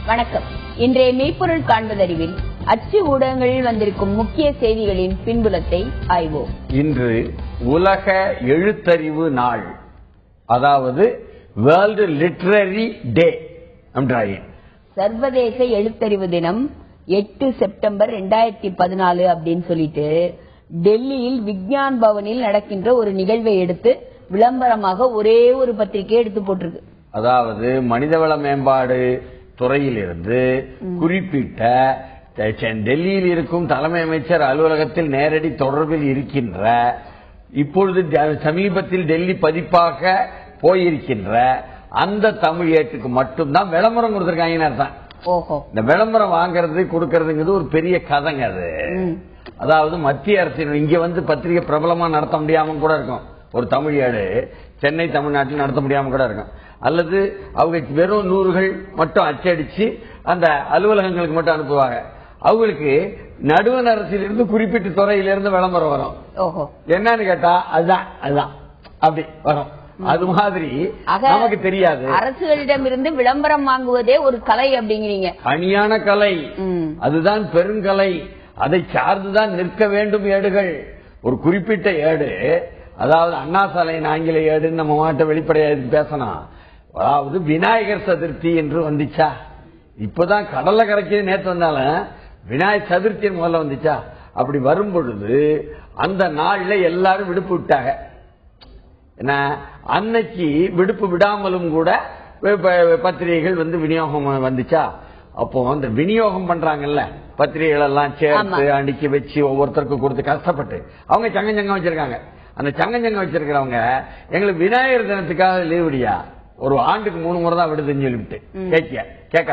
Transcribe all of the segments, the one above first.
வணக்கம். இன்றைய மெய்ப்பொருள் காண்பதறிவில் அச்சு ஊடகங்களில் வந்திருக்கும் முக்கிய செய்திகளின் பின்புலத்தை ஆய்வோம். இன்று உலக எழுத்தறிவு நாள், அதாவது வேர்ல்டு லிட்டரரி டே. சர்வதேச எழுத்தறிவு தினம் 8 செப்டம்பர் 2014 அப்படின்னு சொல்லிட்டு டெல்லியில் விக்ஞான் பவனில் நடக்கின்ற ஒரு நிகழ்வை எடுத்து விளம்பரமாக ஒரே ஒரு பத்திரிகை எடுத்து போட்டிருக்கு. அதாவது மனிதவள மேம்பாடு துறையிலிருந்து குறிப்பிட்ட டெல்லியில் இருக்கும் தலைமை அமைச்சர் அலுவலகத்தில் நேரடி தொடர்பில் இருக்கின்ற, இப்பொழுது சமீபத்தில் டெல்லி பதிப்பாக போயிருக்கின்ற அந்த தமிழ் ஏட்டுக்கு மட்டும்தான் விளம்பரம் கொடுத்திருக்காங்கன்னு அர்த்தம். இந்த விளம்பரம் வாங்கறது கொடுக்கறதுங்கிறது ஒரு பெரிய கதைங்க அது. அதாவது மத்திய அரசின் இங்க வந்து பத்திரிகை பிரபலமா நடத்த முடியாம கூட இருக்கும். ஒரு தமிழ் ஏடு சென்னை தமிழ்நாட்டில் நடத்த முடியாம கூட இருக்கும். அல்லது அவங்க வெறும் 100கள் மட்டும் அச்சடிச்சு அந்த அலுவலகங்களுக்கு மட்டும் அனுப்புவாங்க. அவங்களுக்கு நடுவண் அரசிலிருந்து குறிப்பிட்ட துறையிலிருந்து விளம்பரம் வரும். என்னன்னு கேட்டா அதுதான் அப்படி வரும். அது மாதிரி நமக்கு தெரியாது. அரசுகளிடமிருந்து விளம்பரம் வாங்குவதே ஒரு கலை அப்படிங்கிறீங்க. அணியான கலை, அதுதான் பெருங்கலை. அதை சார்ந்துதான் நிற்க வேண்டும் ஏடுகள். ஒரு குறிப்பிட்ட ஏடு, அதாவது அண்ணா சாலையின் ஆங்கில ஏடுன்னு நம்ம மாட்ட வெளிப்படையாக பேசணும். அதாவது விநாயகர் சதுர்த்தி என்று வந்துச்சா, இப்பதான் கடலை கரைக்கு நேற்று வந்தாலும் விநாயகர் சதுர்த்தி முதல்ல வந்துச்சா. அப்படி வரும் பொழுது அந்த நாள்ல எல்லாரும் விடுப்பு விட்டாங்க. என்ன, அன்னைக்கு விடுப்பு விடாமலும் கூட பத்திரிகைகள் வந்து விநியோகம் வந்துச்சா. அப்போ அந்த விநியோகம் பண்றாங்கல்ல பத்திரிகைகள் எல்லாம் சேர்த்து அடிக்கி வச்சு ஒவ்வொருத்தருக்கும் கொடுத்து கஷ்டப்பட்டு அவங்க சங்கம் வச்சிருக்காங்க. அந்த சங்கம் வச்சிருக்கிறவங்க எங்களுக்கு விநாயகர் தினத்துக்காக லீவ் விடியா, ஒரு ஆண்டுக்கு 3 முறை தான் விடுதுன்னு சொல்லிவிட்டு கேட்க.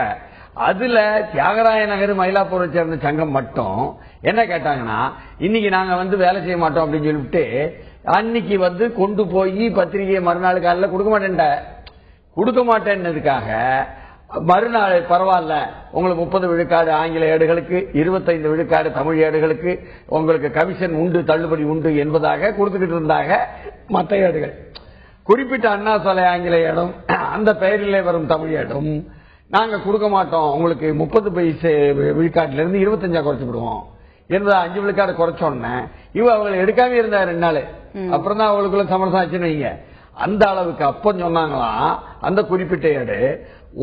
அதுல தியாகராய நகர் மயிலாப்பூரை சேர்ந்த சங்கம் மட்டும் என்ன கேட்டாங்கன்னா, இன்னைக்கு நாங்க வந்து வேலை செய்ய மாட்டோம் அப்படின்னு சொல்லிவிட்டு அன்னைக்கு வந்து கொண்டு போய் பத்திரிகையை மறுநாள் காலையில் கொடுக்க மாட்டேன்னதுக்காக மறுநாள் பரவாயில்ல உங்களுக்கு 30 விழுக்காடு ஆங்கில ஏடுகளுக்கு, 25 விழுக்காடு தமிழ் ஏடுகளுக்கு உங்களுக்கு கமிஷன் உண்டு, தள்ளுபடி உண்டு என்பதாக கொடுத்துக்கிட்டு இருந்தாங்க. மற்ற ஏடுகள் குறிப்பிட்ட அண்ணா சாலை ஆங்கில ஏடும் அந்த பெயரிலே வரும் தமிழ் ஏடும் நாங்க கொடுக்க மாட்டோம், உங்களுக்கு 30 விழுக்காட்டுல இருந்து 25 குறைச்சு விடுவோம் என்பதை 5 விழுக்காடு குறைச்சோன்னு அவங்க எடுக்காம இருந்தா 2 நாள். அப்புறம் தான் அவங்களுக்குள்ள சமரசம் ஆச்சுன்னு வைங்க. அந்த அளவுக்கு அப்ப சொன்னாங்களாம் அந்த குறிப்பிட்ட ஏடு,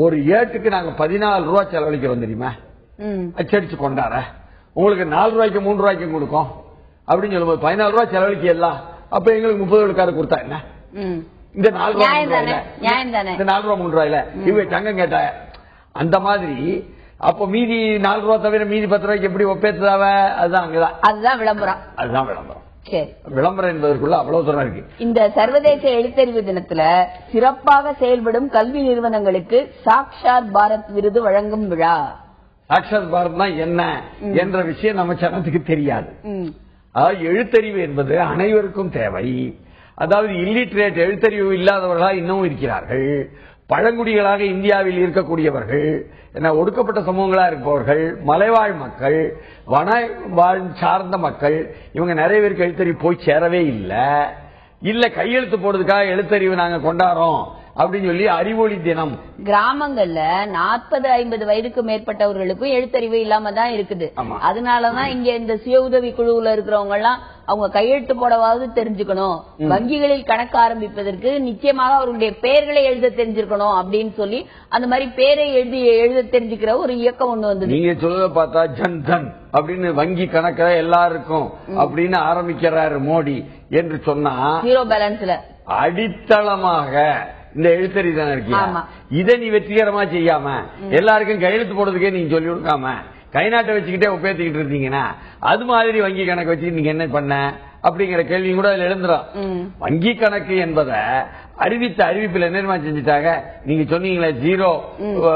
ஒரு ஏட்டுக்கு நாங்க 14 ரூபாய் செலவழிக்கிறோம் தெரியுமா, அச்சடிச்சு கொண்டாட உங்களுக்கு 4 ரூபாய்க்கு 3 ரூபாய்க்கு கொடுக்கும் அப்படின்னு சொல்லும்போது 14 ரூபாய் செலவழிக்கல. அப்ப எங்களுக்கு 30 விழுக்காடு கொடுத்தா என்ன, இந்த 4 ரூபாய் 3 ரூபாயில இவங்க சங்கம் கேட்டாங்க. அந்த மாதிரி அப்ப மீதி 4 ரூபாய் தவிர மீதி 10 ரூபாய்க்கு எப்படி ஒப்பேத்தாவ, அதுதான் விளம்பரம். விளம்பரம் என்பதற்குள்ள அவ்வளவு தூரம் இருக்கு. இந்த சர்வதேச எழுத்தறிவு தினத்துல சிறப்பாக செயல்படும் கல்வி நிறுவனங்களுக்கு சாக்ஷாத் பாரத் விருது வழங்கும் விழா. சாக்ஷாத் பாரத் என்ன என்ற விஷயம் நம்ம சனத்துக்கு தெரியாது. எழுத்தறிவு என்பது அனைவருக்கும் தேவை. அதாவது இல்லிட்ரேட், எழுத்தறிவு இல்லாதவர்களாக இன்னமும் இருக்கிறார்கள். பழங்குடிகளாக இந்தியாவில் இருக்கக்கூடியவர்கள், ஒடுக்கப்பட்ட சமூகங்களா இருப்பவர்கள், மலைவாழ் மக்கள், வனவாழ் சார்ந்த மக்கள், இவங்க நிறைய பேருக்கு எழுத்தறிவு போய் சேரவே இல்ல கையெழுத்து போடுறதுக்காக எழுத்தறிவு நாங்க கொண்டாடுறோம் அப்படின்னு சொல்லி அறிவொளி தினம். கிராமங்கள்ல 40-50 வயதுக்கு மேற்பட்டவர்களுக்கும் எழுத்தறிவு இல்லாம தான் இருக்குது. அதனாலதான் இங்க இந்த சுய உதவி குழுவுல இருக்கிறவங்க எல்லாம் அவங்க கையெழுத்து போடவாவது தெரிஞ்சுக்கணும், வங்கிகளில் கணக்கு ஆரம்பிப்பதற்கு நிச்சயமாக அவர்களுடைய பெயர்களை எழுத தெரிஞ்சிருக்கணும் அப்படின்னு சொல்லி அந்த மாதிரி பேரை எழுத தெரிஞ்சுக்கிற ஒரு இயக்கம் ஒண்ணு வந்து. நீங்க சொல்ல பார்த்தா ஜன் தன் அப்படின்னு வங்கி கணக்க எல்லாருக்கும் அப்படின்னு ஆரம்பிக்கிறாரு மோடி என்று சொன்னா, 0 பேலன்ஸ்ல அடித்தளமாக இந்த எழுத்தறிவு தானே இருக்கியா. இதை நீ வெற்றிகரமா செய்யாம எல்லாருக்கும் கையெழுத்து போடுறதுக்கே நீங்க சொல்லி கொடுக்காம கை நாட்டை வச்சுக்கிட்டே உபயோகிச்சுக்கிட்டு இருந்தீங்கன்னா அது மாதிரி வங்கி கணக்கு வச்சு நீங்க என்ன பண்ண அப்படிங்கிற கேள்வி கூட அதுல எழுந்துரும். வங்கி கணக்கு என்பதை அறிவித்த அறிவிப்பில் என்ன செஞ்சுட்டாங்க, நீங்க சொன்னீங்களே 0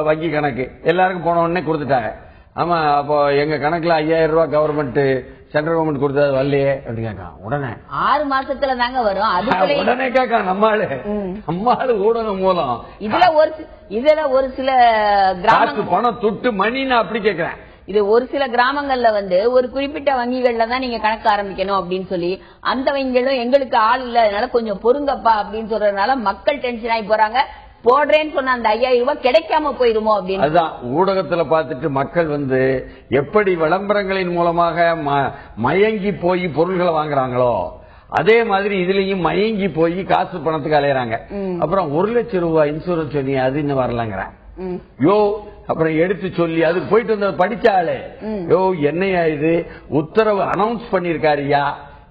வங்கி கணக்கு எல்லாருக்கும் போன உடனே கொடுத்துட்டாங்க. ஆமா, அப்போ எங்க கணக்குல 5000 ரூபாய் கவர்மெண்ட் சென்ட்ரல் கவர்மெண்ட் கொடுத்தது வரலையே அப்படி கேட்கான். உடனே 6 மாசத்துல தாங்க வரும். அது உடனே கேட்கான் நம்மாளு ஊடகம் மூலம். இதுல ஒரு சில கிராமங்கள் பணம் துட்டு மணின்னு அப்படி கேட்கிறேன். இது ஒரு சில கிராமங்கள்ல வந்து ஒரு குறிப்பிட்ட வங்கிகள்ல தான் நீங்க கணக்கு ஆரம்பிக்கணும் அப்படின்னு சொல்லி அந்த வங்கிகளும் எங்களுக்கு ஆள் இல்ல, அதனால கொஞ்சம் பொறுங்கப்பா அப்படின்னு சொல்றதுனால மக்கள் டென்ஷன் ஆகி போறாங்க. போடுறேன்னு சொன்ன அந்த 5000 ரூபாய் கிடைக்காம போயிருமோ அப்படின்னு. அதுதான் ஊடகத்துல பார்த்துட்டு மக்கள் எப்படி விளம்பரங்களின் மூலமாக மயங்கி போய் பொருள்களை வாங்குறாங்களோ அதே மாதிரி இதுலயும் மயங்கி போய் காசு பணத்துக்கு அலையறாங்க. அப்புறம் 1 லட்சம் ரூபாய் இன்சூரன்ஸ் சொல்லி அது இன்னும் வரலங்கிற அப்புறம் எடுத்து சொல்லி அது போயிட்டு வந்த படிச்சாலே என்னையா இது உத்தரவு அனௌன்ஸ் பண்ணிருக்காருயா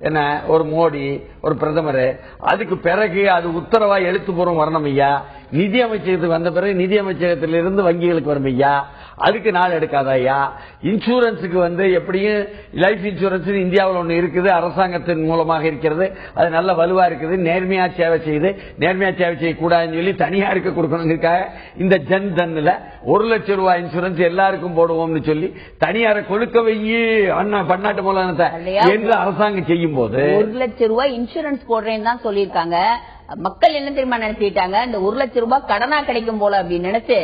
என்ன ஒரு மோடி ஒரு பிரதமர், அதுக்கு பிறகு அது உத்தரவா எழுத்துப்பூர்வம் வரணும் ஐயா. நிதி அமைச்சகத்துக்கு வந்த பிறகு நிதி அமைச்சகத்திலிருந்து வங்கிகளுக்கு வரும் ஐயா, அதுக்கு நாள் எடுக்காத ஐயா. இன்சூரன்ஸுக்கு எப்படியும் லைஃப் இன்சூரன்ஸ் இந்தியாவில் ஒண்ணு இருக்குது, அரசாங்கத்தின் மூலமாக இருக்கிறது, அது நல்ல வலுவா இருக்குது, நேர்மையா சேவை செய்யுது, நேர்மையா சேவை செய்யக்கூடாதுன்னு சொல்லி தனியாருக்கு கொடுக்கணுங்கிறதுக்காக இந்த ஜன் தன்ல 1 லட்சம் ரூபாய் இன்சூரன்ஸ் எல்லாருக்கும் போடுவோம்னு சொல்லி தனியாரை கொழுக்க வையி பன்னாட்டு மூலத்தை என்று அரசாங்கம் செய்யும் போது 1 லட்சம் ரூபாய் இன்சூரன்ஸ் போடுறேன்னு தான் சொல்லியிருக்காங்க. மக்கள் என்ன தெரியுமா நினைச்சிட்டாங்க, இந்த 1 லட்சம் ரூபாய் கடனா கிடைக்கும் போல அப்படின்னு நினைச்சு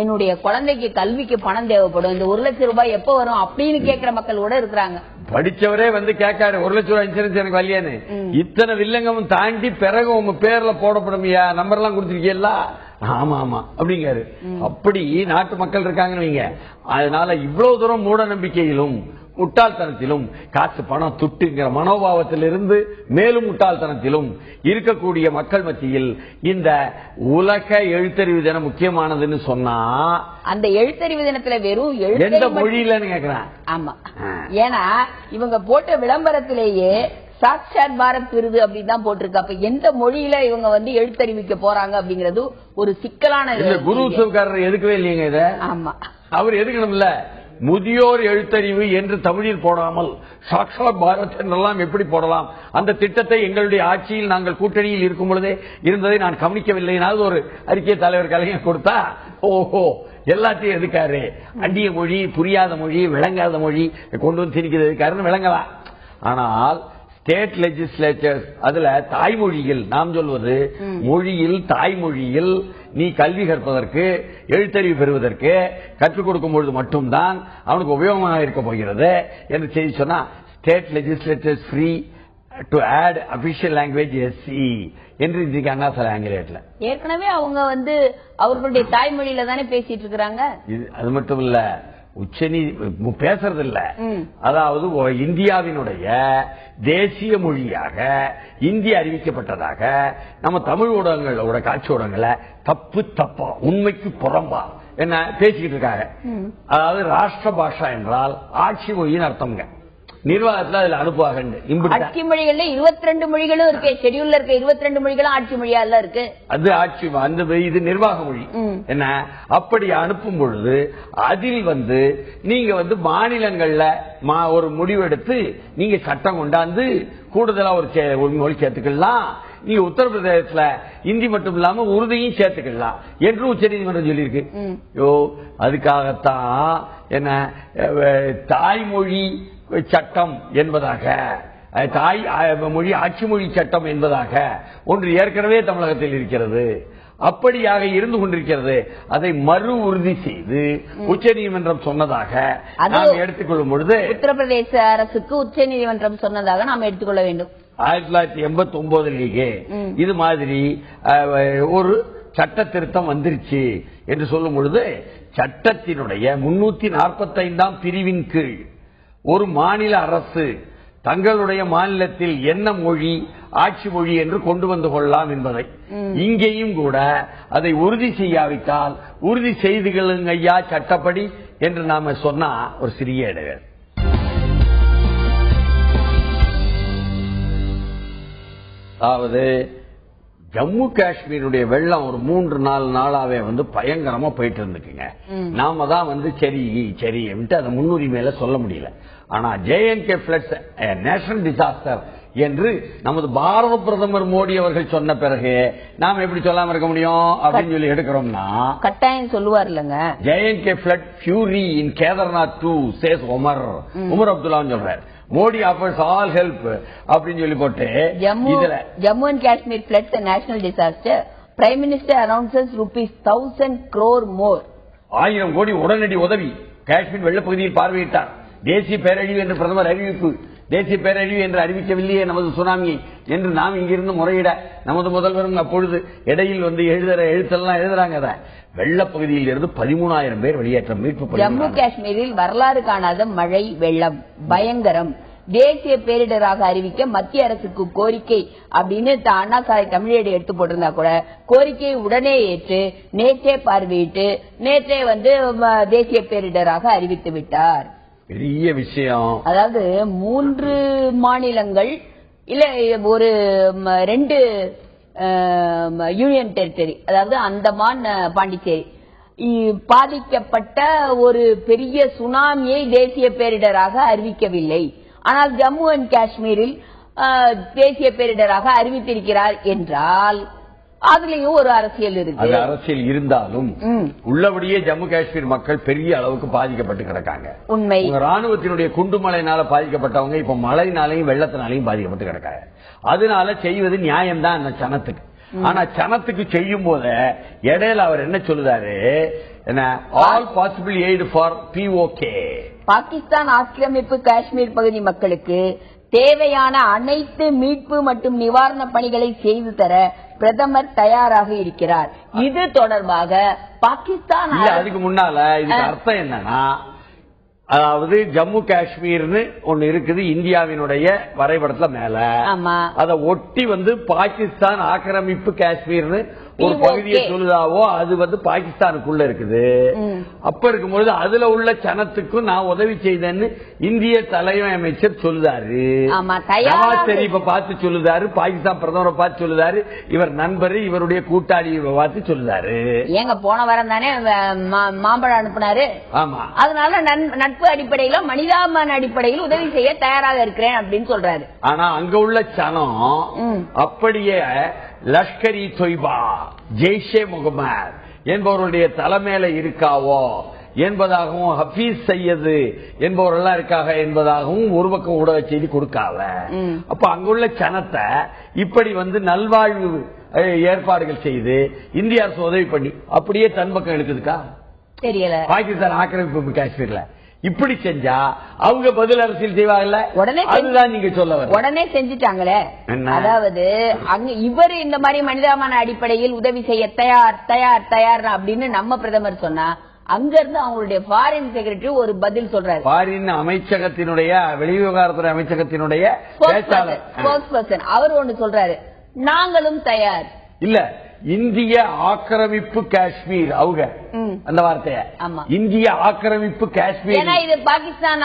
என்னுடைய குழந்தைக்கு கல்விக்கு பணம் தேவைப்படும், இந்த 1 லட்சம் ரூபாய் எப்ப வரும் அப்படின்னு கேட்கிற மக்கள் கூட இருக்கிறாங்க. படிச்சவரே கேட்காரு 1 லட்சம் ரூபாய் இன்சூரன்ஸ் எனக்கு வரலையான்னு. இத்தனை வில்லங்கமும் தாண்டி பிறகு உங்க பேர்ல போடப்படுமியா, நம்பர் எல்லாம் கொடுத்துருக்கீங்களா? ஆமா ஆமா அப்படிங்காரு. அப்படி நாட்டு மக்கள் இருக்காங்கன்னு வைங்க. அதனால இவ்வளவு தூரம் மூட நம்பிக்கையிலும் முட்டாள்தனத்திலும் காசு பணம் துட்டுங்கிற மனோபாவத்திலிருந்து மேலும் முட்டாள்தனத்திலும் இருக்கக்கூடிய மக்கள் மத்தியில் இந்த உலக எழுத்தறிவு தினம் முக்கியமானதுன்னு சொன்னா அந்த எழுத்தறிவு தினத்துல வெறும் எந்த மொழியிலன்னு கேக்குறேன். ஆமா, ஏன்னா இவங்க போட்ட விளம்பரத்திலேயே சாட்சாத் பாரத் விருது அப்படின்னு தான் போட்டிருக்கு. அப்ப எந்த மொழியில இவங்க எழுத்தறிவிக்க போறாங்க அப்படிங்கறது ஒரு சிக்கலான. குரு உற்சவக்காரர் எதுக்கவே இல்லைங்க இத. ஆமா, அவர் எதுக்கணும்ல. முதியோர் எழுத்தறிவு என்று தமிழில் போடாமல் சாட்சாத் பாரத் என்றெல்லாம் எப்படி போடலாம்? அந்த திட்டத்தை எங்களுடைய ஆட்சியில் நாங்கள் கூட்டணியில் இருக்கும் பொழுதே இருந்ததை நான் கவனிக்கவில்லை. ஒரு அறிக்கை தலைவர் கலைஞர் கொடுத்தா ஓஹோ எல்லாத்தையும் எதுக்காரு? அந்நிய மொழி, புரியாத மொழி, விளங்காத மொழி கொண்டு வந்து திணிக்கிறது எதுக்காருன்னு விளங்கலாம். ஆனால் ஸ்டேட் லெஜிஸ்லேச்சர் அதுல தாய்மொழியில் நாம் சொல்வது மொழியில் தாய்மொழியில் நீ கல்வி கற்பதற்கு எழுத்தறிவு பெறுவதற்கு கற்றுக் கொடுக்கும் பொழுது மட்டும்தான் அவனுக்கு உபயோகமாக இருக்க போகிறது என்று செய்தி சொன்னா state legislature free to add official language எஸ்சி என்று இன்றைக்கு அண்ணா சாலை ஆங்கிலேயர்ல ஏற்கனவே அவங்க அவர்களுடைய தாய்மொழியில தானே பேசிட்டு இருக்கிறாங்க. அது மட்டும் இல்ல, பேசுறது இல்ல. அதாவது இந்தியாவினுடைய தேசிய மொழியாக இந்தி அறிவிக்கப்பட்டதாக நம்ம தமிழ் ஊடகங்களோட காட்சி ஊடகங்கள தப்பா உண்மைக்கு புறம்பா என்ன பேசிக்கிட்டு இருக்காங்க. அதாவது ராஷ்டிர பாஷா என்றால் ஆட்சி மொழின்னு அர்த்தம்ங்க. நிர்வாகத்தில் அதுல அனுப்புவாங்க. ஆட்சி மொழிகள்ல 22 மொழிகளும் இருக்கு. ஷெட்யூல்ல இருக்க 22 மொழிகளும் ஆட்சி மொழியா இருக்கு. அது ஆட்சி, அந்த இது நிர்வாக மொழி. என்ன அப்படி அனுப்பும் பொழுது அதில் நீங்க மாநிலங்கள்ல ஒரு முடிவெடுத்து நீங்க சட்டம் கொண்டாந்து கூடுதலா ஒரு மொழி சேர்த்துக்கலாம். நீங்க உத்தரப்பிரதேசத்துல இந்தி மட்டும் இல்லாம உருதையும் சேர்த்துக்கலாம் என்று உச்சநீதிமன்றம் சொல்லியிருக்கு. அதுக்காகத்தான் என்ன தாய்மொழி சட்டம் என்பதாக, தாய் மொழி ஆட்சி மொழி சட்டம் என்பதாக ஒன்று ஏற்கனவே தமிழகத்தில் இருக்கிறது. அப்படியாக இருந்து கொண்டிருக்கிறது. அதை மறு உறுதி செய்து உச்சநீதிமன்றம் சொன்னதாக நாம் எடுத்துக்கொள்ளும் பொழுது உத்தரப்பிரதேச அரசுக்கு உச்சநீதிமன்றம் சொன்னதாக நாம் எடுத்துக்கொள்ள வேண்டும். 1989 இது மாதிரி ஒரு சட்ட திருத்தம் வந்துருச்சு என்று சொல்லும் பொழுது சட்டத்தினுடைய 345ஆம் பிரிவின் கீழ் ஒரு மாநில அரசு தங்களுடைய மாநிலத்தில் என்ன மொழி ஆட்சி மொழி என்று கொண்டு வந்து கொள்ளலாம் என்பதை இங்கேயும் கூட அதை உறுதி செய்யாவிட்டால் உறுதி செய்துகளுங்க ஐயா சட்டப்படி என்று நாம சொன்னா ஒரு சிறிய இடைவேளை. அதாவது ஜம்மு காஷ்மீருடைய வெள்ளம் ஒரு 3-4 நாளாவே பயங்கரமா போயிட்டு இருந்துக்குங்க. நாம தான் சரி அதை முன்னுரிமையில சொல்ல முடியல. ஆனா JNK ஃபிளட்ஸ் நேஷனல் டிசாஸ்டர் என்று நமது பாரத பிரதமர் மோடி அவர்கள் சொன்ன பிறகு நாம் எப்படி சொல்லாம இருக்க முடியும் அப்படின்னு சொல்லி எடுக்கிறோம்னா கட்டாயம் சொல்லுவார் இல்லங்க. JNK flood fury in Kedarnath too says Omar Abdullah சொல்றார். மோடி ஆஃபர்ஸ் ஆல் ஹெல்ப் அப்படின்னு சொல்லி போட்டு Jammu and Kashmir floods national disaster prime minister announces ₹1000 crore more. 1000 கோடி உடனடி உதவி காஷ்மீர் வெள்ளப்பகுதியில் பார்வையிட்டார். தேசிய பேரழிவு என்று பிரதமர் அறிவிப்பு தேசிய பேரழிவு என்று அறிவிக்கவில்லையே நமது சுனாமியை என்று நாம் இங்கிருந்து முறையிட நமது முதல்வரும் அப்பொழுது இடையில் வந்து எழுத்தெல்லாம் எழுதுறாங்க. வெள்ளப்பகுதியில் இருந்து 13,000 பேர் வெளியேற்றம் மீட்பு. ஜம்மு காஷ்மீரில் வரலாறு காணாத மழை வெள்ளம் பயங்கரம், தேசிய பேரிடராக அறிவிக்க மத்திய அரசுக்கு கோரிக்கை அப்படின்னு அண்ணா சாலை தமிழேடு எடுத்து போட்டிருந்தா கூட கோரிக்கையை உடனே ஏற்று நேற்றே பார்வையிட்டு நேற்றே வந்து தேசிய பேரிடராக அறிவித்து விட்டார். பெரிய விஷயம். அதாவது 3 மாநிலங்கள் இல்ல ஒரு 2 யூனியன் டெரிட்டரி, அதாவது அந்தமான் பாண்டிச்சேரி பாதிக்கப்பட்ட ஒரு பெரிய சுனாமியை தேசிய பேரிடராக அறிவிக்கவில்லை. ஆனால் ஜம்மு அண்ட் காஷ்மீரில் தேசிய பேரிடராக அறிவித்திருக்கிறார் என்றால் அதுலயும் ஒரு அரசியல் இருக்கு. அரசியல் இருந்தாலும் உள்ளபடியே ஜம்மு காஷ்மீர் மக்கள் பெரிய அளவுக்கு பாதிக்கப்பட்டு கிடக்காங்க. உண்மை. ராணுவத்தினுடைய குண்டுமழையினால பாதிக்கப்பட்டவங்க இப்ப மழையினாலையும் வெள்ளத்தினாலையும் பாதிக்கப்பட்டு கிடக்காங்க. அதனால செய்வது நியாயம்தான் அந்த சனத்துக்கு. ஆனா சனத்துக்கு செய்யும் போது இடையில அவர் என்ன சொல்லுதாரு, all possible aid for POK, Pakistan ஆக்கிரமிப்பு காஷ்மீர் பகுதி மக்களுக்கு தேவையான அனைத்து மீட்பு மற்றும் நிவாரண பணிகளை செய்து தர பிரதமர் தயாராக இருக்கிறார். இது தொடர்பாக பாகிஸ்தான் அதுக்கு முன்னால இதுக்கு அர்த்தம் என்னன்னா, அதாவது ஜம்மு காஷ்மீர்னு ஒன்னு இருக்குது இந்தியாவினுடைய வரைபடத்துல மேல, அத ஒட்டி வந்து பாகிஸ்தான் ஆக்கிரமிப்பு காஷ்மீர்னு ஒரு பகுதியை சொல்லுதாவோ அது வந்து பாகிஸ்தானுக்குள்ள இருக்குது. அப்ப இருக்கும்போது அதுல உள்ள சனத்துக்கும் நான் உதவி செய்தேன்னு இந்திய தலைமை அமைச்சர் சொல்லுதாரு. நவாஸ் ஷெரீஃபை பார்த்து சொல்லுதாரு, பாகிஸ்தான் பிரதமரை பார்த்து சொல்லுதாரு, இவர் நண்பர் இவருடைய கூட்டாளியை பார்த்து சொல்லுதாரு. ஏங்க போன வாரம் தானே மாம்பழம் அனுப்பினாரு. ஆமா, அதனால நட்பு அடிப்படையில மனிதாபிமான அடிப்படையில் உதவி செய்ய தயாராக இருக்கிறேன் அப்படின்னு சொல்றாரு. ஆனா அங்க உள்ள சனம் அப்படியே லஷ்கர் இ தொய்பா, ஜெய்ஷே முகமது என்பவருடைய தலைமையில இருக்காவோ என்பதாகவும், ஹபீஸ் சையது என்பவரெல்லாம் இருக்காக என்பதாகவும் ஒரு பக்கம் ஊடக செய்தி கொடுக்காவ. அப்ப அங்குள்ள சனத்தை இப்படி வந்து நல்வாழ்வு ஏற்பாடுகள் செய்து இந்திய அரசு உதவி பண்ணி அப்படியே தன் பக்கம் எடுக்குதுக்கா தெரியல. பாகிஸ்தான் ஆக்கிரமிப்பு காஷ்மீர்ல இப்படி செஞ்சா அவங்க பதில் அரசியல் செய்வாங்கல்ல, அதுதான் நீங்க சொல்ல உடனே செஞ்சுட்டாங்களே. அதாவது அங்க இவர் இந்த மாதிரி மனிதாபிமான அடிப்படையில் உதவி செய்ய தயார் தயார் தயார் அப்படின்னு நம்ம பிரதமர் சொன்னா அங்க இருந்து அவங்களுடைய ஃபாரின் செக்ரட்டரி ஒரு பதில் சொல்றாரு. ஃபாரின் அமைச்சகத்தினுடைய வெளிவிவகாரத்துறை அமைச்சகத்தினுடைய பேச்சாளர் அவர் ஒண்ணு சொல்றாரு, நாங்களும் தயார் இல்ல இந்திய ஆக்கிரமிப்பு காஷ்மீர், அவங்க அந்த வார்த்தைய இந்திய ஆக்கிரமிப்பு காஷ்மீர், ஏன்னா இது பாகிஸ்தான்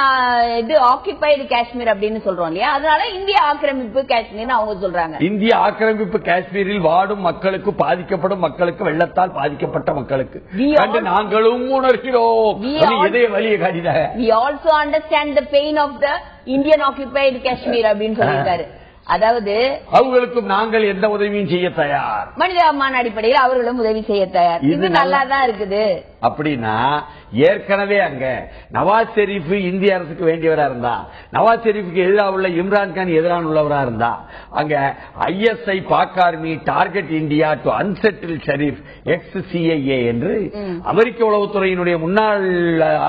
இது ஆக்கிபைடு காஷ்மீர் அப்படின்னு சொல்றோம் இல்லையா, அதனால இந்திய ஆக்கிரமிப்பு காஷ்மீர் அவங்க சொல்றாங்க. இந்திய ஆக்கிரமிப்பு காஷ்மீரில் வாடும் மக்களுக்கு, பாதிக்கப்படும் மக்களுக்கு, வெள்ளத்தால் பாதிக்கப்பட்ட மக்களுக்கு நாங்களும் உணர்கிறோம். இதே வழியை காட்டினாங்க. We also understand the pain of the Indian occupied Kashmir அப்படின்னு சொல்லியிருக்காரு. அதாவது அவங்களுக்கும் நாங்கள் எந்த உதவியும் செய்ய தயார், மனிதாபிமான அடிப்படையில் அவர்களும் உதவி செய்ய தயார். இது நல்லா தான் இருக்குது. அப்படின்னா ஏற்கனவே அங்க நவாஸ் ஷெரீப் இந்திய அரசுக்கு வேண்டியவரா இருந்தா, நவாஸ் ஷெரீஃபுக்கு எதிராக உள்ள இம்ரான்கான் எதிரான உள்ளவரா இருந்தா, அங்க ISI Pak army target India to unsettle Sharif ex-CIA என்று அமெரிக்க உளவுத்துறையினுடைய முன்னாள்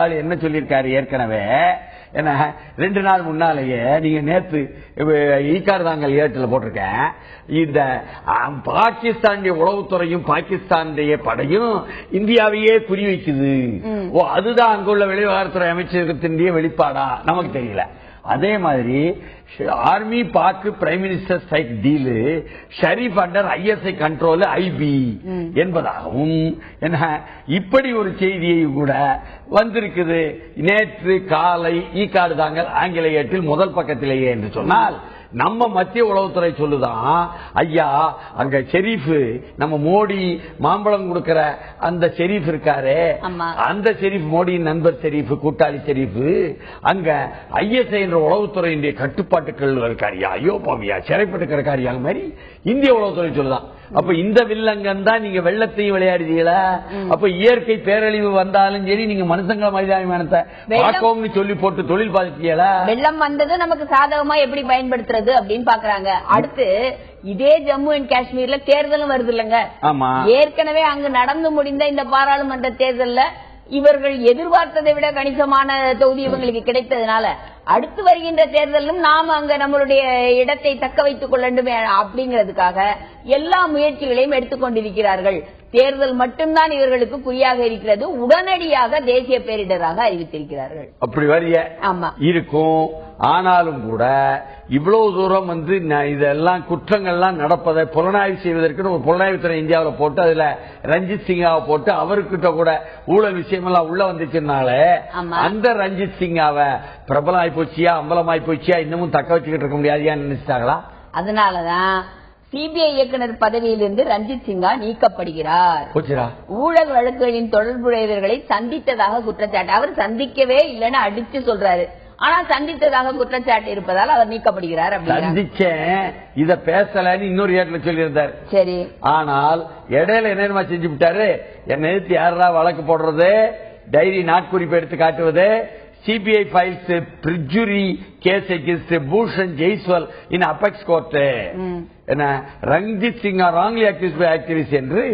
ஆள் என்ன சொல்லியிருக்காரு ஏற்கனவே. என்ன 2 நாள் முன்னாலேயே நீங்க நேற்று ஈக்கார் தாங்கள் ஏட்டில் போட்டிருக்கேன், இந்த பாகிஸ்தானுடைய உளவுத்துறையும் பாகிஸ்தானுடைய படையும் இந்தியாவையே குறிவைக்குது. ஓ, அதுதான் அங்குள்ள வெளிவிவகாரத்துறை அமைச்சகத்தினுடைய வெளிப்பாடா நமக்கு தெரியல. அதே மாதிரி ஆர்மி பாக்கு prime minister strike deal Sharif under ISI control IB என்பதாகவும் என்ன இப்படி ஒரு செய்தியை கூட வந்திருக்குது நேற்று காலை ஈக்காடு தாங்கள் ஆங்கில ஏட்டில் முதல் பக்கத்திலேயே என்று சொன்னால், நம்ம மத்திய உளவுத்துறை சொல்லுதான், ஐயா அங்க ஷெரீப் நம்ம மோடி மாம்பழம் கொடுக்கிற அந்த ஷெரீப் இருக்காரு, அந்த ஷெரீப் மோடியின் நண்பர் ஷெரீப், கூட்டாளி ஷெரீப் அங்க ISI என்ற உளவுத்துறையினுடைய கட்டுப்பாட்டுகள் இருக்காரியா, ஐயோ பாவியா சிறைப்பட்டு கிடக்காரியா மாதிரி இந்திய உளவுத்துறை சொல்லுதான். அப்ப இந்த வில்லங்கன் தான் நீங்க வெள்ளத்தையும் விளையாடுறீங்களா? அப்ப இயற்கை பேரழிவு வந்தாலும் சரி நீங்க மனுஷங்களை மனிதாபிமானத்தை பார்க்கோம்னு சொல்லி போட்டு தொழில் பாதிச்சீங்களா? வெள்ளம் வந்தது நமக்கு சாதகமா எப்படி பயன்படுத்துறது அப்படின்னு பாக்குறாங்க. அடுத்து இதே ஜம்மு அண்ட் காஷ்மீர்ல தேர்தலும் வருது இல்லங்க. ஏற்கனவே அங்கு நடந்து முடிந்த இந்த பாராளுமன்ற தேர்தல்ல இவர்கள் எதிர்பார்த்ததை விட கணிசமான தொகுதி இவங்களுக்கு கிடைத்ததுனால அடுத்து வருகின்ற தேர்தலும் நாம் அங்க நம்மளுடைய இடத்தை தக்க வைத்துக் கொள்ள வேண்டும் அப்படிங்கிறதுக்காக எல்லா முயற்சிகளையும் எடுத்துக்கொண்டிருக்கிறார்கள். தேர்தல் மட்டும்தான் இவர்களுக்கு குறியாக இருக்கிறது. உடனடியாக தேசிய பேரிடராக அறிவித்திருக்கிறார்கள். அப்படி வரிய இருக்கும். ஆனாலும் கூட இவ்வளவு தூரம் வந்து இதெல்லாம் குற்றங்கள்லாம் நடப்பதை புலனாய்வு செய்வதற்கு ஒரு புலனாய்வுத்துறை இந்தியாவில் போட்டு அதுல ரஞ்சித் சிங்காவை போட்டு அவர்கிட்ட கூட ஊழல் விஷயம் எல்லாம் உள்ள வந்துச்சுனால அந்த ரஞ்சித் சிங்காவை பிரபலமாய் போச்சியா அம்பலமாய் போச்சியா இன்னமும் தக்க வச்சுக்கிட்டு இருக்க முடியாதியா நினைச்சிட்டாங்களா? அதனாலதான் சிபிஐ இயக்குநர் பதவியிலிருந்து ரஞ்சித் சிங்கா நீக்கப்படுகிறார். ஊழல் வழக்குகளின் தொடர்புடையவர்களை சந்தித்ததாக குற்றச்சாட்டு. அவர் சந்திக்கவே இல்லைன்னு அடிச்சு சொல்றாரு. ஆனா சந்தித்ததாக குற்றச்சாட்டு இருப்பதால் அவர் நீக்கப்படுகிறார். சந்திச்சேன் இத பேசலன்னு இன்னொரு ஏட்ல சொல்லியிருந்தார். சரி. ஆனால் இடையில என்ன செஞ்சு விட்டாரு, என்ன எதிர்த்து யாரா வழக்கு போடுறது, டைரி நாட்குறிப்பு எடுத்து காட்டுவது, CBI files perjury case against Bhushan Jaiswal in apex court என்ன Ranjit Singh wrongly accused by activist என்று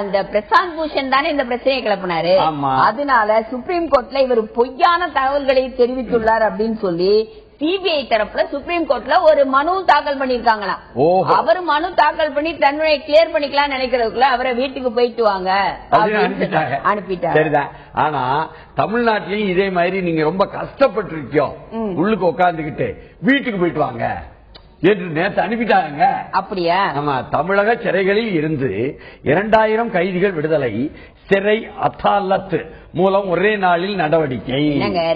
இந்த பிரசாந்த் பூஷன் தானே இந்த பிரச்சனையை கிளப்பினாரு. அதனால சுப்ரீம் கோர்ட்ல இவர் பொய்யான தகவல்களை தெரிவித்துள்ளார் அப்படின்னு சொல்லி சிபிஐ தரப்புல சுப்ரீம் கோர்ட்ல ஒரு மனு தாக்கல் பண்ணிருக்காங்களா. அவர் மனு தாக்கல் பண்ணி தன்னுடைய கிளியர் பண்ணிக்கலாம் நினைக்கிறதுக்குள்ள அவரை வீட்டுக்கு போயிட்டு வாங்க அனுப்பிட்டாரு. ஆனா தமிழ்நாட்டிலையும் இதே மாதிரி நீங்க ரொம்ப கஷ்டப்பட்டு இருக்கோம், உள்ளுக்கு உட்காந்துக்கிட்டு வீட்டுக்கு போயிட்டு வாங்க என்று நேற்று அனுப்பிட்டாங்க. அப்படியா? ஆமா. தமிழக சிறைகளில் இருந்து 2000 கைதிகள் விடுதலை, சிறை அதாலத் மூலம் ஒரே நாளில் நடவடிக்கை.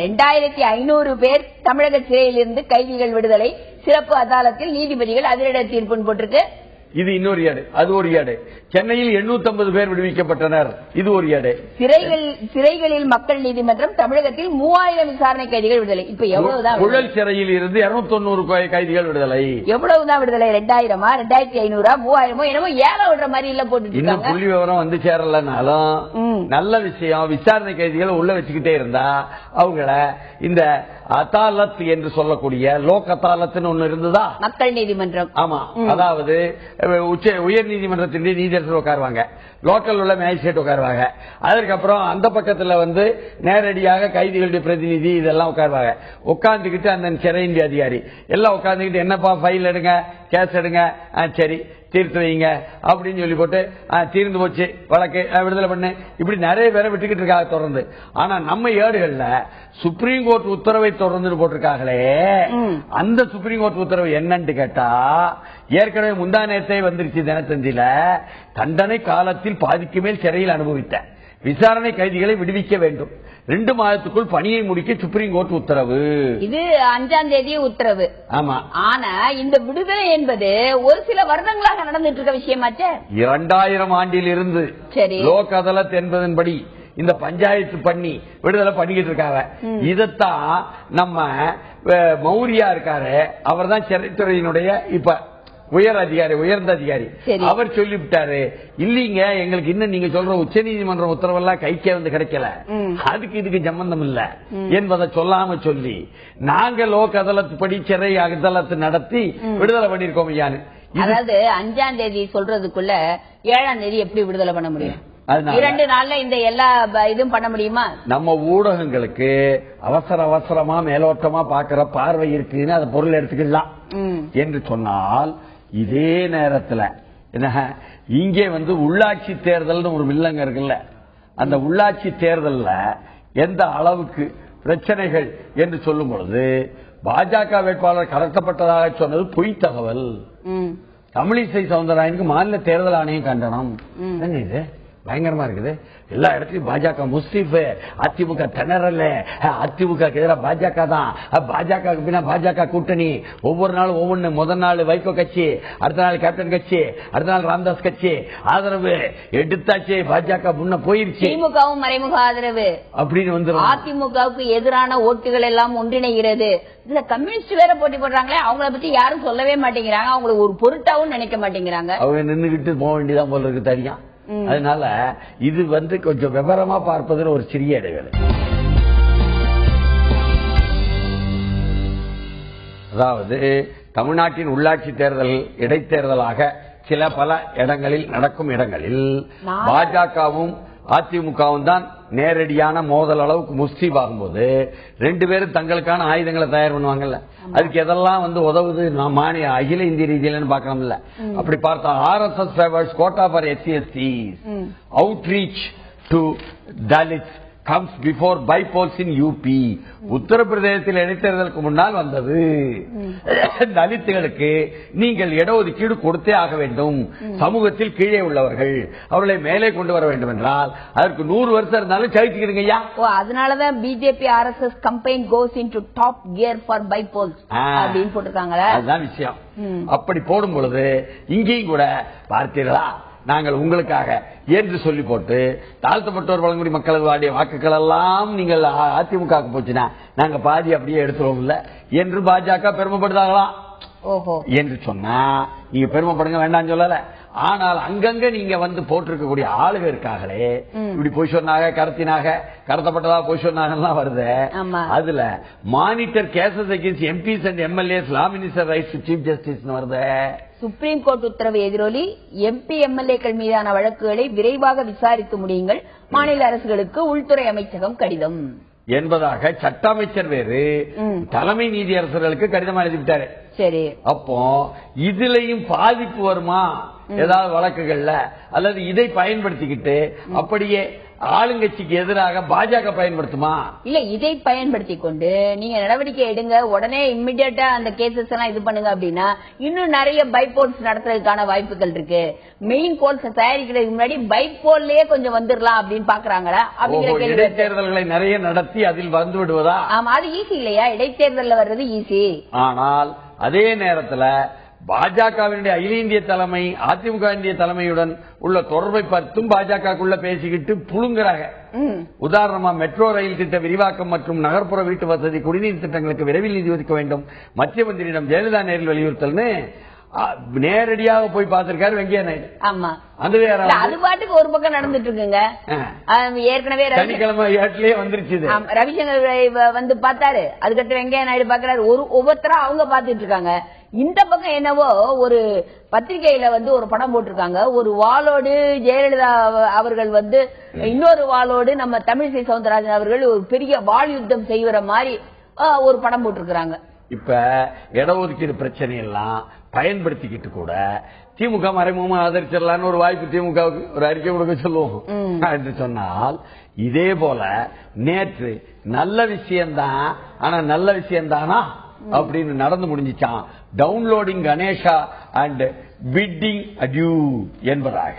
2500 பேர் தமிழக சிறையில் இருந்து கைதிகள் விடுதலை, சிறப்பு அதாலத்தில் நீதிபதிகள் அதிரடி தீர்ப்பு போட்டிருக்கு. இது இன்னொரு ஏடு, அது ஒரு ஏடு. சென்னையில் 850 பேர் விடுவிக்கப்பட்டனர், இது ஒரு ஏடு. சிறைகளில் மக்கள் நீதிமன்றம் தமிழகத்தில் 3000 விசாரணை கைதிகள் விடுதலை. இப்ப எவ்வளவுதான்? புழல் சிறையில் இருந்து 290 கைதிகள் விடுதலை. எவ்வளவுதான் விடுதலை? 2000, 2500, 3000 என்னமோ ஏழை விடுற மாதிரி இல்ல போட்டு. இன்னும் புள்ளி விவரம் வந்து சேரலனாலும் நல்ல விஷயம். விசாரணை கைதிகள் உள்ள வச்சுக்கிட்டே இருந்தா அவங்கள இந்த அதாலத் என்று சொல்லக்கூடிய லோக் அதாலத் ஒண்ணு இருந்ததா, மக்கள் நீதிமன்றம். ஆமா. அதாவது உயர் நீதிமன்றத்தின் நீதியரசர் உட்காருவாங்க, லோக்கல் உள்ள மேஜிஸ்ட்ரேட் உட்காருவாங்க, அதற்கப்புறம் அந்த பக்கத்துல வந்து நேரடியாக கைதிகளுடைய பிரதிநிதி இதெல்லாம் உட்காருவாங்க. உட்கார்ந்துகிட்டு அந்த சிறையின் அதிகாரி எல்லாம் உட்கார்ந்துகிட்டு என்னப்பா ஃபைல் எடுங்க, கேஸ் எடுங்க, சரி தீர்த்து வைங்க அப்படின்னு சொல்லி போட்டு தீர்ந்து போச்சு வழக்கு விடுதலை பண்ணு, இப்படி நிறைய பேரை விட்டுக்கிட்டு இருக்காங்க தொடர்ந்து. ஆனா நம்ம ஏடுகள்ல சுப்ரீம் கோர்ட் உத்தரவை தொடர்ந்து போட்டிருக்காங்களே, அந்த சுப்ரீம் கோர்ட் உத்தரவு என்னன்னு கேட்டா, ஏற்கனவே முந்தா நேரத்தை வந்துருச்சு தினத்தந்தியில, தண்டனை காலத்தில் பாதிக்கு மேல் சிறையில் அனுபவித்த விசாரணை கைதிகளை விடுவிக்க வேண்டும், 2 மாதத்துக்குள் பணியை முடிக்க சுப்ரீம் கோர்ட் உத்தரவு. இது 5ஆம் தேதி உத்தரவு. ஆமா. ஆனா இந்த விடுதலை என்பது ஒரு சில வருடங்களாக நடந்துட்டு இருக்க விஷயமாச்சே. 2000 ஆண்டில் இருந்து லோக் அதாலத் என்பதன்படி இந்த பஞ்சாயத்து பண்ணி விடுதலை பண்ணிக்கிட்டு இருக்காங்க. இதத்தான் நம்ம மௌரியா இருக்காரு, அவர் தான் சிறைத்துறையினுடைய இப்ப உயர் அதிகாரி, உயர்ந்த அதிகாரி. அவர் சொல்லிவிட்டாரு, இல்லீங்க எங்களுக்கு இன்னும் நீங்க சொல்ற உச்ச நீதிமன்ற உத்தரவெல்லாம் கைக்கே வந்து கிடைக்கல, அதுக்கு இதுக்கு சம்பந்தம் இல்ல என்பதை சொல்லாம சொல்லி நாங்க லோக் அதாலத் படி சிறை அதாலத் நடத்தி விடுதலை பண்ணிருக்கோம் ஐயான்னு. அதாவது 5ஆம் தேதி சொல்றதுக்குள்ள 7ஆம் தேதி எப்படி விடுதலை பண்ண முடியும்? 2 நாள்ல இந்த எல்லா இதுவும் பண்ண முடியுமா? நம்ம ஊடகங்களுக்கு அவசரமா மேலோட்டமா பாக்குற பார்வை இருக்குன்னு அதை பொருள் எடுத்துக்கலாம் என்று சொன்னால், இதே நேரத்தில் என்ன இங்கே வந்து உள்ளாட்சி தேர்தல் ஒரு வில்லங்க இருக்குல்ல, அந்த உள்ளாட்சி தேர்தல்ல எந்த அளவுக்கு பிரச்சனைகள் என்று சொல்லும் பொழுது பாஜக வேட்பாளர் கடத்தப்பட்டதாக சொன்னது பொய் தகவல். தமிழிசை சவுந்தரராயனுக்கு மாநில தேர்தல் ஆணையம் கண்டனம். இது பயங்கரமா இருக்குது. எல்லா இடத்துலயும் பாஜக முஸ்லீம், அதிமுக திணறல, அதிமுக எதிராக பாஜக தான், பாஜக பின்னா பாஜக கூட்டணி, ஒவ்வொரு நாளும் ஒவ்வொன்னு, முதல் நாள் வைகோ கட்சி, அடுத்த நாள் கேப்டன் கட்சி, அடுத்த நாள் ராம்தாஸ் கட்சி ஆதரவு எடுத்தாச்சு, பாஜக முன்ன போயிருச்சு, திமுகவும் மறைமுக ஆதரவு அப்படின்னு வந்து அதிமுகவுக்கு எதிரான ஓட்டுகள் எல்லாம் ஒன்றிணைகிறது. இதுல கம்யூனிஸ்ட் வேற போட்டி போடுறாங்களே, அவங்கள பத்தி யாரும் சொல்லவே மாட்டேங்கிறாங்க, அவங்களுக்கு ஒரு பொருட்டாவும் நினைக்க மாட்டேங்கிறாங்க. அவங்க நின்றுகிட்டு போக வேண்டியதான் போல இருக்கு தெரியும். அதனால இது வந்து கொஞ்சம் விவரமா பார்ப்பதில் ஒரு சிறிய இடைவேளை. அதாவது தமிழ்நாட்டின் உள்ளாட்சி தேர்தல் இடைத்தேர்தலாக சில பல இடங்களில் நடக்கும் இடங்களில் பாஜகவும் அதிமுகவும் தான் நேரடியான மோதல் அளவுக்கு முஸ்தீப் ஆகும்போது 2 பேரும் தங்களுக்கான ஆயுதங்களை தயார் பண்ணுவாங்கல்ல. அதுக்கு எதெல்லாம் உதவுது மாநில அகில இந்திய ரீதியிலன்னு பாக்கணும்ல. அப்படி பார்த்தா RSS favors quota for SC/STs, outreach to Dalits comes before bypolls in UP. உத்தரப்பிரதேசத்தில் இடைத்தேர்தலுக்கு முன்னால் வந்தது. தலித்துகளுக்கு நீங்கள் இடஒதுக்கீடு கொடுத்தே ஆக வேண்டும். சமூகத்தில் கீழே உள்ளவர்கள் அவர்களை மேலே கொண்டு வர வேண்டும் என்றால் அதற்கு 100 வருஷம் இருந்தாலும் சகிச்சுக்கிடுங்க ஐயா. அதனாலதான் BJP RSS campaign goes into top gear for bypolls அப்படின்னு போட்டிருக்காங்களா? அதுதான் விஷயம். அப்படி போடும் பொழுது இங்கேயும் கூட பார்த்தீர்களா, நாங்கள் உங்களுக்காக என்று சொல்லி போட்டு தாழ்த்தப்பட்டோர் பழங்குடி மக்களுக்கு வாடிய வாக்குகள் எல்லாம் நீங்கள் அதிமுக போச்சுன்னா நாங்க பாதி அப்படியே எடுத்துருவோம் இல்ல என்று பாஜக பெருமைப்படுத்தாங்களாம். என்று சொன்னா நீங்க பெருமைப்படுங்க வேண்டாம் சொல்லல. ஆனால் அங்கங்க நீங்க போட்டிருக்கக்கூடிய ஆளுக இருக்காங்களே, இப்படி போய் சொன்னாங்க, கடத்தப்பட்டதா போய் சொன்னாங்க வருது. அதுல monitor cases against MPs and MLAs, law minister writes to chief justice வருது. சுப்ரீம் கோர்ட் உத்தரவு எதிரொலி MP MLAக்கள் மீதான வழக்குகளை விரைவாக விசாரித்து முடியுங்கள், மாநில அரசுகளுக்கு உள்துறை அமைச்சகம் கடிதம் என்பதாக சட்ட அமைச்சர் வேறு தலைமை நீதியரசர்களுக்கு கடிதம் எழுதிவிட்டாரு. சரி, அப்போ இதுலயும் பாதிப்பு வருமா ஏதாவது வழக்குகள்ல, அல்லது இதை பயன்படுத்திக்கிட்டு அப்படியே ஆளுங்கட்சிக்கு எதிராக பாஜக பயன்படுத்துமா? இல்ல, இதை பயன்படுத்தி கொண்டு நீங்க நடவடிக்கை எடுங்க, உடனே இம்மிடியட்டா அந்த கேசஸ் எல்லாம் இது பண்ணுங்க அப்படின்னா இன்னும் நிறைய பைபோல்ஸ் நடத்துறதுக்கான வாய்ப்புகள் இருக்கு. மெயின் போல்ஸ் தயாரிக்கிறதுக்கு முன்னாடி பைபோல்லயே கொஞ்சம் வந்துடலாம் அப்படின்னு பாக்குறாங்களா? இடைத்தேர்தல்களை நிறைய நடத்தி அதில் வந்து விடுவதா? ஆமா, அது ஈஸி இல்லையா? இடைத்தேர்தல் வர்றது ஈஸி. ஆனால் அதே நேரத்தில் பாஜகவினுடைய அகில இந்திய தலைமை அதிமுக இந்திய தலைமையுடன் உள்ள தொடர்பை பற்றும் பாஜகக்குள்ள பேசிக்கிட்டு புழுங்குறாங்க. உதாரணமா மெட்ரோ ரயில் திட்ட விரிவாக்கம் மற்றும் நகர்ப்புற வீட்டு வசதி குடிநீர் திட்டங்களுக்கு விரைவில் நிதி ஒதுக்க வேண்டும் மத்திய மந்திரியிடம் ஜெயலலிதா நேரில் வலியுறுத்தல்னு நேரடியாக போய் பார்த்திருக்காரு வெங்கையா நாயுடு. ஆமா, அது பாட்டுக்கு ஒரு பக்கம் நடந்துட்டு இருக்குங்க. ஏற்கனவே சனிக்கிழமை வந்துருச்சு, ரவிசங்கர் பார்த்தாரு, அதுக்கடுத்து வெங்கையா நாயுடு பாக்குறாரு, ஒவ்வொருத்தரா அவங்க பாத்துட்டு இருக்காங்க. இந்த பக்கம் என்னவோ ஒரு பத்திரிகையில ஒரு படம் போட்டிருக்காங்க, ஒரு வாளோடு ஜெயலலிதா அவர்கள் இன்னொரு வாளோடு நம்ம தமிழிசை சவுந்தரராஜன் அவர்கள் ஒரு பெரிய வாள் யுத்தம் செய்கிற மாதிரி ஒரு படம் போட்டிருக்காங்க. இப்ப இடஒதுக்கீடு பிரச்சனை எல்லாம் பயன்படுத்திக்கிட்டு கூட திமுக மறைமுகமா ஆதரிச்சிடலான்னு ஒரு வாய்ப்பு திமுகவுக்கு ஒரு அறிக்கை கொடுக்க சொல்லுவோம் என்று சொன்னால், இதே போல நேற்று நல்ல விஷயம்தான், ஆனா நல்ல விஷயம்தானா அப்படின்னு நடந்து முடிஞ்சிச்சான். Downloading Ganesha and bidding adieu என்பதாக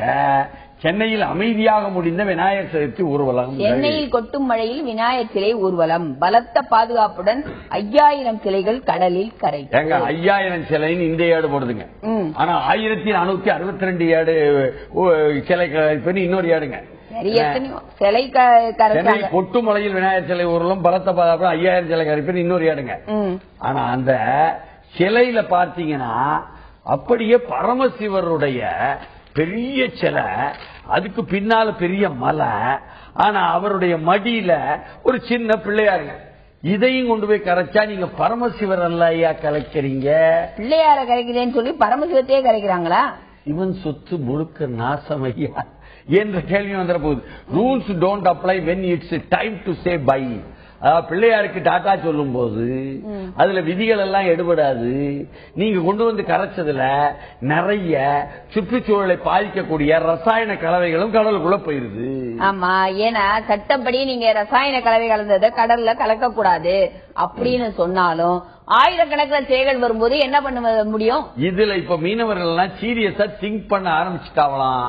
சென்னையில் அமைதியாக முடிந்த விநாயகர் சதுர்த்தி ஊர்வலம். சென்னையில் கொட்டும் மழையில் விநாயகர் சிலை ஊர்வலம், பலத்த பாதுகாப்புடன் 5000 சிலைகள் கடலில் கரை. 5000 சிலைன்னு இந்த ஏடு போடுதுங்க, ஆனா 1462 ஏடு சிலை இன்னொரு ஏடுங்க. சென்னை கொட்டுமலையில் விநாயகர் சிலை ஊர்வலம், பலத்த பாதுகாப்பு 5000 சிலை கரைப்பேன் இன்னொரு ஏடுங்க. ஆனா அந்த சிலையில பார்த்தீங்கன்னா அப்படியே பரமசிவருடைய பெரிய சிலை, அதுக்கு பின்னால பெரிய மலை, ஆனா அவருடைய மடியில ஒரு சின்ன பிள்ளையாருங்க. இதையும் கொண்டு போய் கரைச்சா நீங்க பரமசிவர் அல்ல ஐயா கலைக்கிறீங்க, பிள்ளையார கரைக்கிறேன்னு சொல்லி பரமசிவத்தையே கரைக்கிறாங்களா? இவன் சொத்து முழுக்க நாசம் ஐயா என்ற கேள்வி வந்துட போகுது. Rules don't apply when it's time to say bye. பிள்ளையாருக்கு டாட்டா சொல்லும் போது அதுல விதிகள் எல்லாம் எடுபடாது. நீங்க கொண்டு வந்து கரைச்சதுல நிறைய சுற்றுச்சூழலை பாதிக்கக்கூடிய ரசாயன கலவைகளும் கடலுக்குள்ள போயிருது. ஆமா, ஏன்னா சட்டப்படி நீங்க ரசாயன கலவை கலந்ததை கடல்ல கலக்க கூடாது அப்படின்னு சொன்னாலும் ஆயிரக்கணக்கில் சிலைகள் வரும்போது என்ன பண்ண முடியும்? இதுல இப்ப மீனவர்கள் எல்லாம் சீரியஸா திங்க் பண்ண ஆரம்பிச்சுட்டாங்களாம்.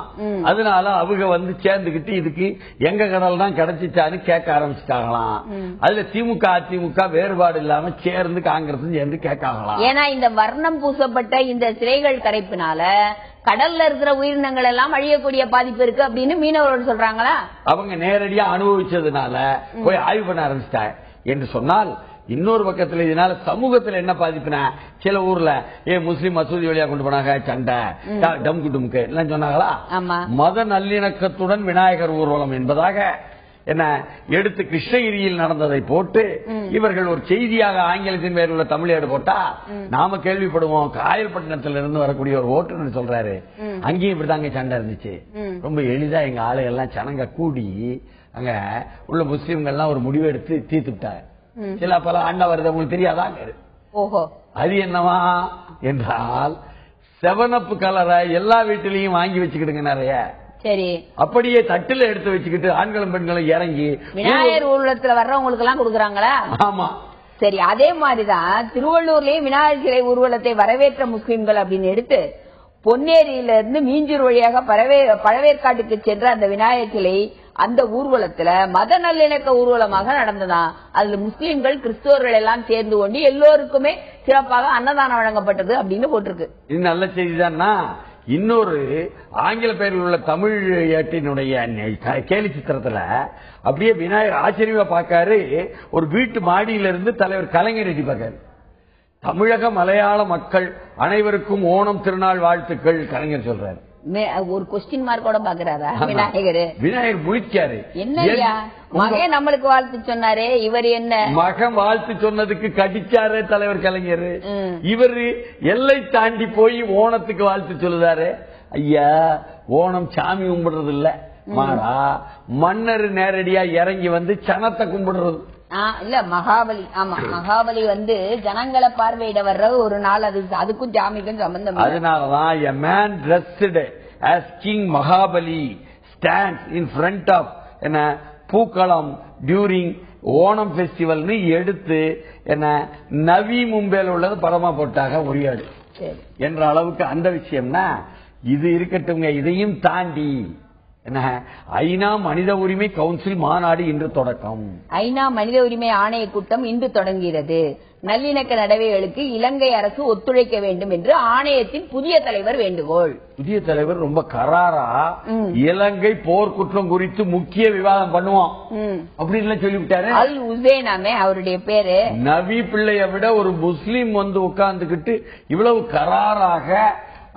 அதனால அவங்க சேர்ந்துகிட்டு இதுக்கு எங்க கடல் தான் கிடைச்சிச்சான்னு கேட்க ஆரம்பிச்சுட்டாங்களாம். அதுல திமுக அதிமுக வேறுபாடு இல்லாம சேர்ந்து காங்கிரஸ் சேர்ந்து கேட்காங்களாம். ஏன்னா இந்த வர்ணம் பூசப்பட்ட இந்த சிலைகள் கரைப்பினால கடல்ல இருக்கிற உயிரினங்கள் எல்லாம் அழியக்கூடிய பாதிப்பு இருக்கு அப்படின்னு மீனவர்கள் சொல்றாங்களா? அவங்க நேரடியா அனுபவிச்சதுனால போய் ஆய்வு பண்ண ஆரம்பிச்சிட்டாங்க என்று சொன்னால், இன்னொரு பக்கத்துல இதனால சமூகத்துல என்ன பாதிப்புனா, சில ஊர்ல முஸ்லீம் மசூதி வழியா கொண்டு போனாங்க, சண்டை டம்கு டும்கு எல்லாம் சொன்னாங்களா? மத நல்லிணக்கத்துடன் விநாயகர் ஊர்வலம் என்பதாக என்ன எடுத்து கிருஷ்ணகிரியில் நடந்ததை போட்டு இவர்கள் ஒரு செய்தியாக ஆங்கிலத்தின் பேரில் உள்ள தமிழேடு போட்டா நாம கேள்விப்படுவோம். காயல்பட்டினத்துல இருந்து வரக்கூடிய ஒரு ஓட்டுநர் சொல்றாரு, அங்கேயும் இப்படிதாங்க சண்டை இருந்துச்சு. ரொம்ப எளிதா எங்க ஆளுகள் எல்லாம் சனங்க கூடி அங்க உள்ள முஸ்லிம்கள் ஒரு முடிவு எடுத்து தீர்த்து விட்டாங்க. சில பல ஆண்டா வருது, உங்களுக்கு தெரியாதாங்க. ஓஹோ, அது என்னவா என்றால் 7up கலரை எல்லா வீட்டிலையும் வாங்கி வச்சுக்கிடுங்க நிறைய. சரி, அப்படியே தட்டுல எடுத்து வச்சுக்கிட்டு ஆண்களும் பெண்களும் இறங்கி விநாயகர் ஊர்வலத்துல வர்றவங்களுக்கு எல்லாம் கொடுக்குறாங்களா? ஆமா. சரி, அதே மாதிரிதான் திருவள்ளூர்லயும் விநாயகர் சிலை ஊர்வலத்தை வரவேற்ற முஸ்லிம்கள் அப்படின்னு எடுத்து பொன்னேரியில இருந்து மீஞ்சூர் வழியாக பழவேற்காட்டுக்கு சென்ற அந்த விநாயகர் சிலை அந்த ஊர்வலத்துல மத நல்லிணக்க ஊர்வலமாக நடந்ததான். அதுல முஸ்லிம்கள் கிறிஸ்தவர்கள் எல்லாம் சேர்ந்து கொண்டு எல்லோருக்குமே சிறப்பாக அன்னதானம் வழங்கப்பட்டது அப்படின்னு போட்டிருக்கு. இது நல்ல செய்திதான்னா. இன்னொரு ஆங்கில பெயரில் உள்ள தமிழ் ஏட்டினுடைய கேலி சித்திரத்துல அப்படியே விநாயகர் ஆச்சரியமா பார்க்காரு. ஒரு வீட்டு மாடியில இருந்து தலைவர் கலைஞர் எட்டி பார்க்காரு. தமிழக மலையாள மக்கள் அனைவருக்கும் ஓணம் திருநாள் வாழ்த்துக்கள் கலைஞர் சொல்றாரு. ஒரு கொஸ்டின் மார்க்கோட பாக்குறாரா விநாயகர்? விநாயகர் முழிச்சாரு. என்ன மகன் நம்மளுக்கு வாழ்த்து சொன்னாரே, இவர் என்ன மகன் வாழ்த்து சொன்னதுக்கு கடிச்சாரு தலைவர் கலைஞர். இவரு எல்லை தாண்டி போய் ஓணத்துக்கு வாழ்த்து சொல்லுதாரு. ஐயா, ஓணம் சாமி கும்பிடுறது இல்ல, மாறா மன்னர் நேரடியா இறங்கி வந்து சனத்தை கும்பிடுறது. இல்ல மகாபலி. ஆமா, மகாபலி ஜனங்களை பார்வையிட வர்ற ஒரு நாள். அதுக்கும் ஜாமிக்கும் சம்பந்தம். அதனாலதான் a man dressed as King Mahabali stands in front of என்ன பூக்களம் during ஓணம் ஃபெஸ்டிவல் எடுத்து என்ன நவி மும்பையில் உள்ளது படமா போட்டாக ஒரியாடு என்ற அளவுக்கு அந்த விஷயம்னா இது இருக்கட்டுங்க. இதையும் தாண்டி ஐநா மனித உரிமை கவுன்சில் மாநாடு இன்று தொடக்கம். ஐநா மனித உரிமை ஆணைய கூட்டம் இன்று தொடங்குகிறது. நல்லிணக்க நடவடிக்கைகளுக்கு இலங்கை அரசு ஒத்துழைக்க வேண்டும் என்று ஆணையத்தின் புதிய தலைவர் வேண்டுகோள். புதிய தலைவர் ரொம்ப கராரா இலங்கை போர்க்குற்றம் குறித்து முக்கிய விவாதம் பண்ணுவோம் அப்படின்னு சொல்லிவிட்டாரு. அல் உசேனாமே அவருடைய பேரு. நவி பிள்ளைய விட ஒரு முஸ்லீம் உட்கார்ந்துகிட்டு இவ்வளவு கராராக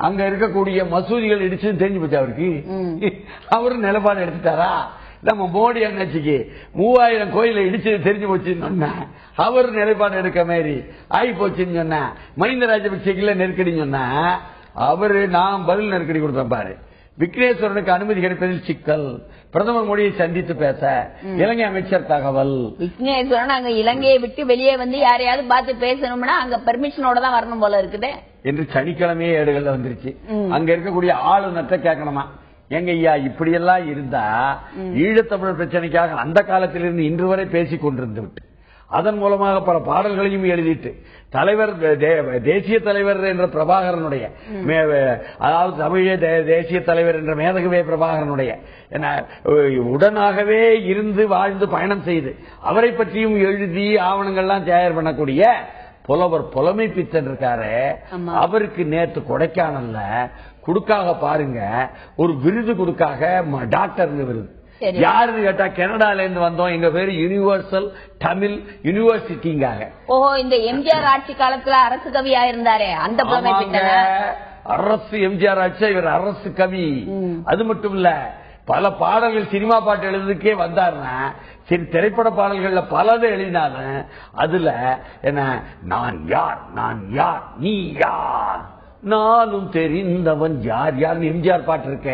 அங்க இருக்கக்கூடிய மசூதிகள் இடிச்சு தெரிஞ்சு போச்சு அவருக்கு. அவரு நிலப்பாடு எடுத்துட்டாரா? நம்ம மோடி அண்ணாச்சிக்கு 3000 கோயில இடிச்சு தெரிஞ்சு போச்சுன்னு சொன்ன அவர் நிலைப்பாடு எடுக்க மாதிரி ஆகி போச்சுன்னு சொன்ன. மஹிந்த ராஜபக்சேக்கு நெருக்கடின்னு சொன்ன அவரு நான் பதில் நெருக்கடி கொடுத்தேன் பாரு. விக்னேஸ்வரனுக்கு அனுமதி கிடைப்பதில் சிக்கல். பிரதமர் மோடியை சந்தித்து பேச இலங்கை அமைச்சர் தகவல். விக்னேஸ்வரன் அங்க இலங்கையை விட்டு வெளியே யாரையாவது பார்த்து பேசணும்னா அங்க பெர்மிஷனோட தான் வரணும் போல இருக்குது என்று சனிக்கிழமையே ஏடுகள்ல வந்துருச்சு. அங்க இருக்கக்கூடிய ஆளுநர்கிட்ட கேட்கணுமா, எங்க ஐயா இப்படி எல்லாம் இருந்தா ஈழத்தமிழர் பிரச்சனைக்காக அந்த காலத்திலிருந்து இன்று வரை பேசிக் கொண்டிருந்து விட்டு அதன் மூலமாக பல பாடல்களையும் எழுதிட்டு தலைவர் தேசிய தலைவர் என்ற பிரபாகரனுடைய அதாவது தமிழே தேசிய தலைவர் என்ற மேதகவே பிரபாகரனுடைய உடனாகவே இருந்து வாழ்ந்து பயணம் செய்து அவரை பற்றியும் எழுதி ஆவணங்கள்லாம் தயார் பண்ணக்கூடிய புலவர் புலமை பித்தன் இருக்காரு. அவருக்கு நேற்று கொடைக்கானல்ல கொடுக்காக பாருங்க ஒரு விருது கொடுக்காக டாக்டர் விருது. யாருன்னு கேட்டா கனடால இருந்து வந்தோம், எங்க பேரு யூனிவர்சல் தமிழ் யூனிவர்சிட்டிங்காக. ஓஹோ, இந்த எம்ஜிஆர் ஆட்சி காலத்துல அரசு கவியா இருந்தாரே அந்த புலமை பித்தன். அரசு எம்ஜிஆர் ஆட்சி, இவர் அரசு கவி. அது மட்டும் இல்ல, பல பாடல்கள் சினிமா பாட்டு எழுதுறதுக்கே வந்தாருன்னா சரி, திரைப்பட பாடல்கள்ல பலதை எழுதினாலும் அதுல என்ன நான் யார் நான் யார் நீ யார் நானும் தெரிந்தவன் யார் யார் எம்ஜிஆர் பாட்டு இருக்க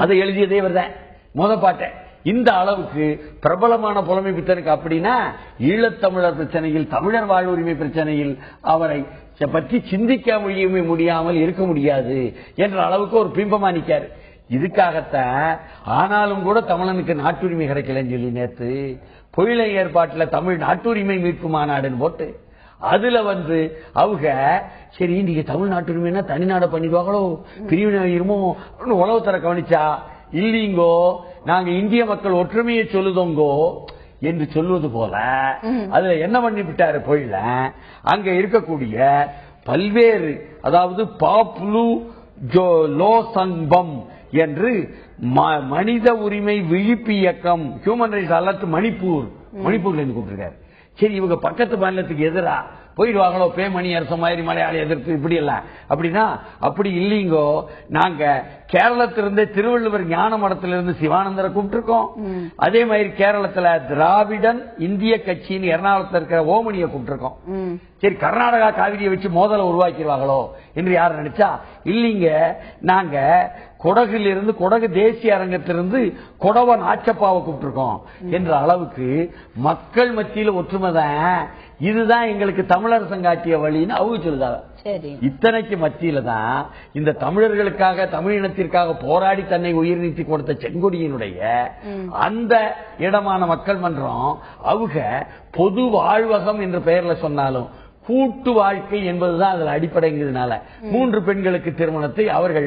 அதை எழுதியதே வருதான் முத பாட்டை. இந்த அளவுக்கு பிரபலமான புலமை பித்தனுக்கு அப்படின்னா ஈழத்தமிழர் பிரச்சனையில் தமிழர் வாழ்வுரிமை பிரச்சனையில் அவரை பற்றி சிந்திக்க முடியாமல் இருக்க முடியாது என்ற அளவுக்கு ஒரு பிம்பமா நிக்காரு. இதுக்காகத்தான் ஆனாலும் கூட தமிழனுக்கு நாட்டுரிமை கிடைக்கலன்னு சொல்லி நேற்று பொயிலை ஏற்பாட்டில் தமிழ் நாட்டுரிமை மீட்பு மாநாடுன்னு போட்டு அதுல அவங்க சரி நீங்க தமிழ் நாட்டுரிமைன்னா தனிநாடு பண்ணிடுவாங்களோ பிரிவினருமோ உளவுத்தர கவனிச்சா இல்லீங்கோ, நாங்க இந்திய மக்கள் ஒற்றுமையை சொல்லுதோங்கோ என்று சொல்வது போல அதுல என்ன பண்ணி விட்டாரு பொயில அங்க இருக்கக்கூடிய பல்வேறு அதாவது பாப்புலு லோ சங்பம் என்று மனித உரிமை விழிப்பு இயக்கம் ஹியூமன் ரைட்ஸ் அலர்ட் மணிப்பூர்ல இருந்து கூப்பிட்டிருக்காரு. சரி, இவங்க பக்கத்து மாநிலத்துக்கு எதிராக போயிடுவாங்களோ பேமணி அரச மாதிரி மலையாளி எதிர்த்து இப்படி இல்ல அப்படின்னா அப்படி இல்லீங்கோ. நாங்க கேரளத்திலிருந்தே திருவள்ளுவர் ஞான மடத்திலிருந்து சிவானந்தரை கூப்பிட்டுருக்கோம். அதே மாதிரி கேரளத்துல திராவிடன் இந்திய கட்சின்னு எர்ணாகுளத்தில் இருக்கிற ஓமனியை கூப்பிட்டுருக்கோம். சரி, கர்நாடகா காவிரியை வச்சு மோதலை உருவாக்கிடுவாங்களோ என்று யார் நினைச்சா இல்லீங்க. நாங்க கொடகிலிருந்து கொடகு தேசிய அரங்கத்திலிருந்து கொடவன் ஆச்சப்பாவை கூப்பிட்டுருக்கோம் என்ற அளவுக்கு மக்கள் மத்தியில் ஒற்றுமைதான். இதுதான் எங்களுக்கு தமிழரசன் காட்டிய வழின்னு அவங்க சொல்லுதாங்க. இத்தனைக்கு மத்தியில தான் இந்த தமிழர்களுக்காக தமிழ் இனத்திற்காக போராடி தன்னை உயிர் நீத்தி கொடுத்த செங்கொடியினுடைய அந்த இடமான மக்கள் மன்றம் அவங்க பொது வாழ்வகம் என்ற பெயர்ல சொன்னாலும் கூட்டு வாழ்க்கை என்பதுதான் அதில் அடிப்படைங்கிறதுனால 3 பெண்களுக்கு திருமணத்தை அவர்கள்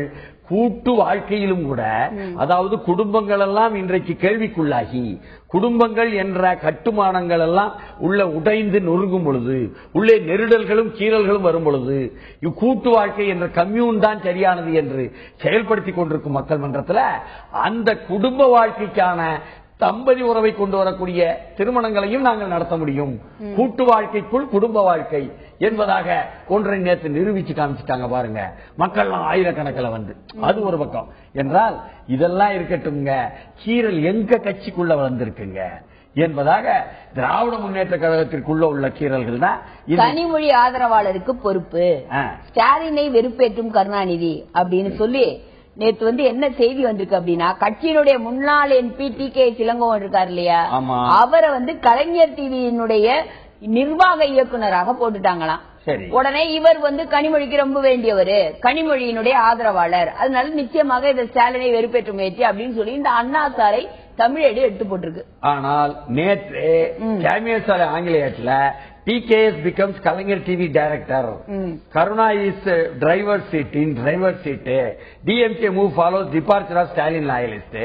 கூட்டு வாழ்க்கையிலும் கூட, அதாவது குடும்பங்கள் எல்லாம் இன்றைக்கு கேள்விக்குள்ளாகி குடும்பங்கள் என்ற கட்டுமானங்கள் எல்லாம் உள்ள உடைந்து நொறுங்கும் பொழுது, உள்ளே நெருடல்களும் கீறல்களும் வரும் பொழுது கூட்டு வாழ்க்கை என்ற கம்யூன் தான் சரியானது என்று செயல்படுத்திக் கொண்டிருக்கும் மக்கள் மன்றத்தில் அந்த குடும்ப வாழ்க்கைக்கான தம்பதி உறவை கொண்டு வரக்கூடிய திருமணங்களையும் நாங்கள் நடத்த முடியும். கூட்டு வாழ்க்கைக்குள் குடும்ப வாழ்க்கை என்பதாக ஒன்றை நேற்று நிரூபிச்சு காமிச்சிட்டாங்க பாருங்க. மக்கள் ஆயிரக்கணக்கில் வந்து அது ஒரு பக்கம் என்றால் இதெல்லாம் இருக்கட்டும்ங்க. கீரல் எங்க கட்சிக்குள்ள வந்திருக்குங்க என்பதாக திராவிட முன்னேற்ற கழகத்திற்குள்ள உள்ள கீரல்கள் தான். கனிமொழி ஆதரவாளருக்கு பொறுப்பு, ஸ்டாலினை வெறுப்பேற்றும் கருணாநிதி அப்படின்னு சொல்லி நேற்று வந்து என்ன செய்தி வந்திருக்கு அப்படின்னா, கட்சியினுடைய முன்னாள் என்பி டி.கே. இளங்கோவன் இருக்காரு இல்லையா, அவரை வந்து கலைஞர் டிவியினுடைய நிர்வாக இயக்குநராக போட்டுட்டாங்களாம். உடனே இவர் வந்து கனிமொழிக்கு ரொம்ப வேண்டியவரு, கனிமொழியினுடைய ஆதரவாளர், அதனால நிச்சயமாக இந்த ஸ்டாலினை வெறுப்பேற்ற முயற்சி அப்படின்னு சொல்லி இந்த அண்ணா சாலை தமிழேடு எடுத்து போட்டிருக்கு. ஆனால் நேற்று கேமியோ சாலை ஆங்கிலேயத்துல PKS becomes Kalaignar TV director. Karuna is driver seat in driver seat. DMK move follows departure of Stalin loyalist.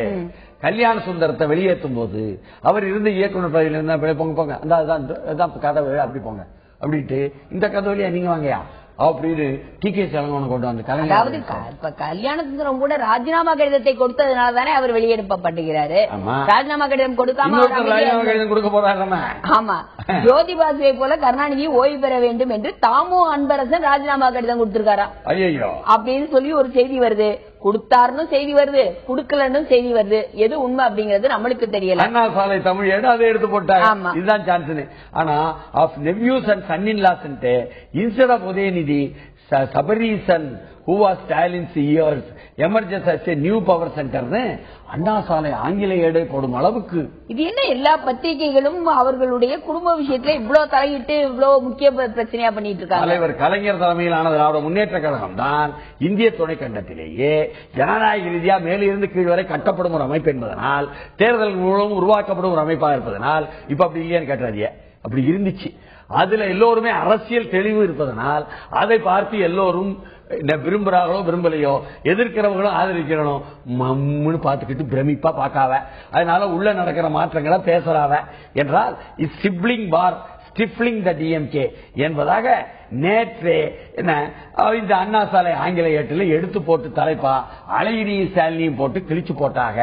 கல்யாண சுந்தரத்தை வெளியேற்றும் போது அவர் இருந்த இயக்குனர் பதவியில் இருந்தா போங்க போங்க அந்த கதவு அப்படி போங்க அப்படின்ட்டு இந்த கதவுலையா நீங்க வாங்கயா அப்படின்னு டி.கே. இளங்கோவன் கொண்டு வந்து அதாவது கல்யாண சுந்தரம் கூட ராஜினாமா கடிதத்தை கொடுத்ததுனால தானே அவர் வெளியெடுப்பட்டுகிறாரு. ராஜினாமா கடிதம் கொடுக்காம கொடுக்க போறாரு. ஆமா, ஜோதி பாசுவை போல கருணாநிதி ஓய்வு பெற வேண்டும் என்று தாமோ அன்பரசன் ராஜினாமா கடிதம் கொடுத்திருக்காரா அப்படின்னு சொல்லி ஒரு செய்தி வருது. கொடுத்தாருன்னு செய்தி வருது, குடுக்கலன்னு செய்தி வருது. எது உண்மை அப்படிங்கறது நம்மளுக்கு தெரியல. அண்ணா சாலை தமிழ் அதை எடுத்து போட்டாங்க. இதுதான் சான்ஸ். ஆனா of nephews and son in laws instead of Udhayanidhi Sabareesan who was Stalin's years emerges as a new power center அண்ணா சாலை ஆங்கிலேய எடை போடும் அளவுக்கு. இது என்ன எல்லா பத்திரிகைகளும் அவர்களுடைய குடும்ப விஷயத்துல இவ்வளவு தலையிட்டு இவ்வளவு முக்கிய பிரச்சனையா பண்ணிட்டு இருக்காங்க. தலைவர் கலைஞர் தலைமையிலான திராவிட முன்னேற்ற கழகம் தான் இந்திய துணைக்கண்டத்திலேயே ஜனநாயக ரீதியா மேலிருந்து கீழ் வரை கட்டப்படும் ஒரு அமைப்பு என்பதனால், தேர்தல் மூலம் உருவாக்கப்படும் ஒரு அமைப்பாக இருப்பதனால், இப்ப அப்படி இல்லையான்னு கேட்டாதிய அப்படி இருந்துச்சு. அதுல எல்லோருமே அரசியல் தெளிவு இருப்பதனால் அதை பார்த்து எல்லோரும் விரும்புறாங்களோ விரும்பலையோ, எதிர்க்கிறவங்களும் ஆதரிக்கிறனோ மம்முன்னு பார்த்துக்கிட்டு பிரமிப்பா பார்க்காவ. அதனால உள்ள நடக்கிற மாற்றங்களை பேசுறாவ என்றால் சிப்ளிங் பார் ஸ்டிஃப்லிங் த டிஎம்கே என்பதாக நேற்றே என்ன இந்த அண்ணா சாலை ஆங்கிலேயத்தில் எடுத்து போட்டு தலைப்பா அழகிரியும் ஸ்டாலினையும் போட்டு கிழிச்சு போட்டாங்க.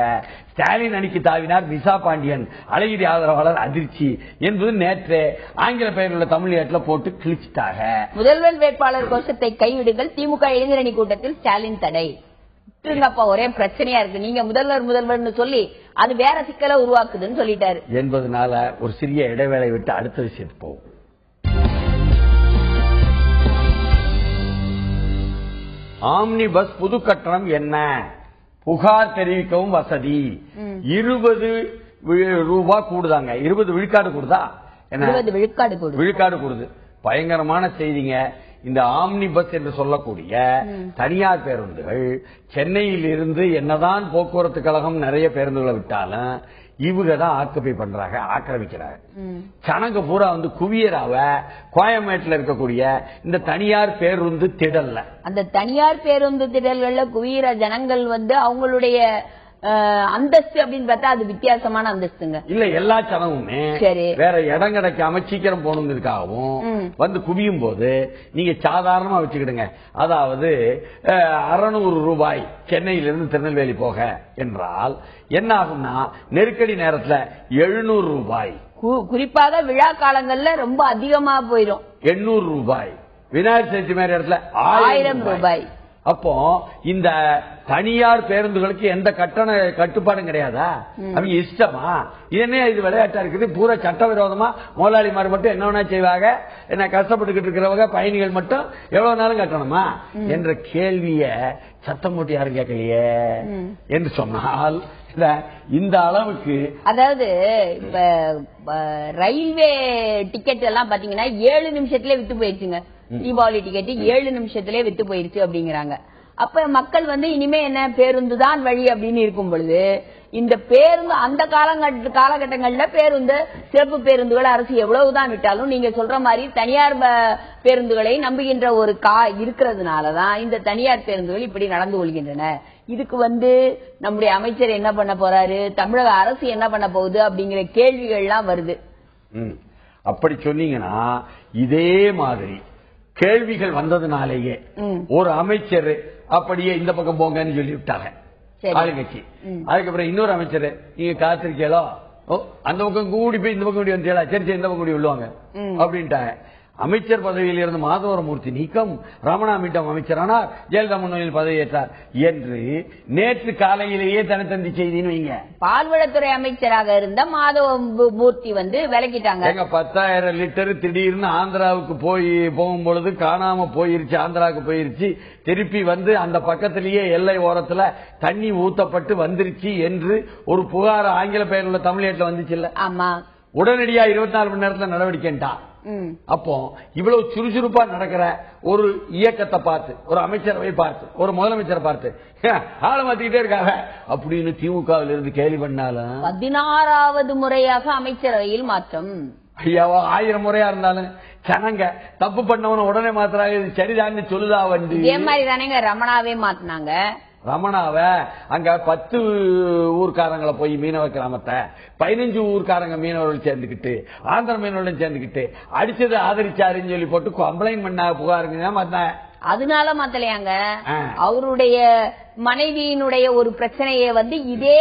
ஸ்டாலின் அணிக்கு தாவினார் விசா பாண்டியன், அழகிரி ஆதரவாளர் அதிர்ச்சி என்பது நேற்று ஆங்கில பெயர் உள்ள தமிழ் ஏட்டில் போட்டு கிழிச்சிட்டாங்க. முதல்வர் வேட்பாளர் கோஷத்தை கைவிடுங்கள், திமுக இளைஞரணி கூட்டத்தில் ஸ்டாலின் தடை. ஒரே பிரச்சனையா இருக்கு, நீங்க முதல்வர் சொல்லி அது வேற சிக்கலை உருவாக்குதுன்னு சொல்லிட்டாரு என்பதனால ஒரு சிறிய இடைவேளை விட்டு அடுத்த விஷயத்துக்கு போவோம். ஆம்னி பஸ் புது கட்டணம் என்ன, புகார் தெரிவிக்கவும் வசதி. 20 ரூபாய் கூடுதாங்க, 20 விழுக்காடு கூடுதா என்ன, விழுக்காடு கூடுது. பயங்கரமான செய்திங்க. இந்த ஆம்னி பஸ் என்று சொல்லக்கூடிய தனியார் பேருந்துகள் சென்னையில் இருந்து என்னதான் போக்குவரத்து கழகம் நிறைய பேருந்துகளை விட்டாலும் இவங்க தான் ஆக்குபை பண்றாங்க, ஆக்கிரமிக்கிறாங்க. சனங்க பூரா வந்து குவியராவ கோயம்பேட்டில் இருக்கக்கூடிய இந்த தனியார் பேருந்து திடல்ல, அந்த தனியார் பேருந்து திடல்கள்ல குவியற ஜனங்கள் வந்து அவங்களுடைய அந்தஸ்து அப்படின்னு பார்த்தா அது வித்தியாசமான அந்தஸ்துங்க இல்ல. எல்லா சனமுமே வேற இடம் கிடைக்காம சீக்கிரம் போகணுங்கிறதுக்காகவும் வந்து குவியும் போது நீங்க சாதாரணமா வச்சுக்கிடுங்க. அதாவது 600 ரூபாய் சென்னையிலிருந்து திருநெல்வேலி போக என்றால் என்ன ஆகும்னா நெருக்கடி நேரத்தில் 700 ரூபாய். குறிப்பாக விழா காலங்கள்ல ரொம்ப அதிகமா போயிடும். 800 ரூபாய், விநாயகர் சதுர்த்தி மாதிரி இடத்துல 1000 ரூபாய். அப்போ இந்த தனியார் பேருந்துகளுக்கு எந்த கட்டுப்பாடும் கிடையாதா? அவங்க இஷ்டமா? என்ன இது விளையாட்டா இருக்குது? பூரா சட்டவிரோதமா முதலாளிமார் மட்டும் என்ன வேணா செய்வாங்க, என்ன கஷ்டப்பட்டுக்கிட்டு இருக்கிறவங்க பயணிகள் மட்டும் எவ்வளவு நாளும் கட்டணுமா என்ற கேள்விய சத்தம் போட்டு யாரும் கேட்கலையே என்று சொன்னால் இந்த அளவுக்கு. அதாவது இப்ப ரயில்வே டிக்கெட் எல்லாம் பாத்தீங்கன்னா 7 நிமிஷத்துல வித்து போயிருச்சுங்க. தீபாவளி டிக்கெட் 7 நிமிஷத்திலே வித்து போயிருச்சு அப்படிங்கிறாங்க. அப்ப மக்கள் இனிமே என்ன பேருந்து தான் வழி அப்படின்னு இருக்கும் பொழுது இந்த பேருந்து அந்த காலகட்டங்கள்ல பேருந்து சிறப்பு பேருந்துகள் அரசு எவ்வளவுதான் விட்டாலும் நீங்க சொல்ற மாதிரி தனியார் பேருந்துகளை நம்புகின்ற ஒரு இருக்கிறதுனாலதான் இந்த தனியார் பேருந்துகள் இப்படி நடந்து கொள்கின்றன. இதுக்கு நம்முடைய அமைச்சர் என்ன பண்ண போறாரு, தமிழக அரசு என்ன பண்ண போகுது அப்படிங்கிற கேள்விகள்லாம் வருது. அப்படி சொன்னீங்கன்னா இதே மாதிரி கேள்விகள் வந்ததுனாலேயே ஒரு அமைச்சர் அப்படியே இந்த பக்கம் போங்கன்னு சொல்லி விட்டாங்க ஆளுங்கட்சி. அதுக்கப்புறம் இன்னொரு அமைச்சர் நீங்க காத்திருக்கீங்களோ அந்த பக்கம் கூடி போய் இந்த பக்கம் கூடி வந்தீங்களா, சரி இந்த பக்கம் கூடி விழுவாங்க அப்படின்ட்டாங்க. அமைச்சர் பதவியில் இருந்து மாதவரமூர்த்தி நீக்கம், ரமணாமிட்டம் அமைச்சரானார், ஜெயலலிதா முன்னிலையில் பதவியேற்றார் என்று நேற்று காலையிலேயே தினத்தந்தி செய்தின்னு வைங்க. பால்வளத்துறை அமைச்சராக இருந்த மாதவமூர்த்தி விலகிட்டாங்க. 10,000 லிட்டர் திடீர்னு ஆந்திராவுக்கு போகும்பொழுது காணாம போயிருச்சு, ஆந்திராவுக்கு போயிருச்சு, திருப்பி அந்த பக்கத்திலேயே எல்லை ஓரத்துல தண்ணி ஊத்தப்பட்டு வந்துருச்சு என்று ஒரு புகார் ஆங்கில பெயர் உள்ள தமிழ்நாட்டில் வந்துச்சு இல்ல. ஆமா, உடனடியா 24 மணி நேரத்தில் நடவடிக்கைட்டா. அப்போ இவ்வளவு சுறுசுறுப்பா நடக்கிற ஒரு இயக்கத்தை பார்த்து, ஒரு அமைச்சரவை பார்த்து, ஒரு முதலமைச்சரை பார்த்து ஆளை மாத்திக்கிட்டே இருக்காங்க அப்படின்னு திமுகவில் இருந்து கேள்வி பண்ணாலும் 16வது முறையாக அமைச்சரவையில் மாற்றம். ஐயாவா 1000 முறையா இருந்தாலும் ஜனங்க தப்பு பண்ணவன உடனே மாத்துறாங்க. இது சரிதான்னு சொல்லுதா? இதே மாதிரி தானேங்க ரமணாவே மாத்தினாங்க. ரமணாவை அங்க 10 ஊர்க்காரங்களை போய் மீனவ கிராமத்தை 15 ஊர்க்காரங்க மீனவர்கள் சேர்ந்துக்கிட்டு ஆந்திர மீனவர்களும் சேர்ந்துக்கிட்டு அடிச்சது ஆதரிச்சாருன்னு சொல்லி போட்டு கம்ப்ளைண்ட் பண்ண புகாருங்க. அதனால மாத்தலையாங்க, அவருடைய மனைவியினுடைய ஒரு பிரச்சனையை இதே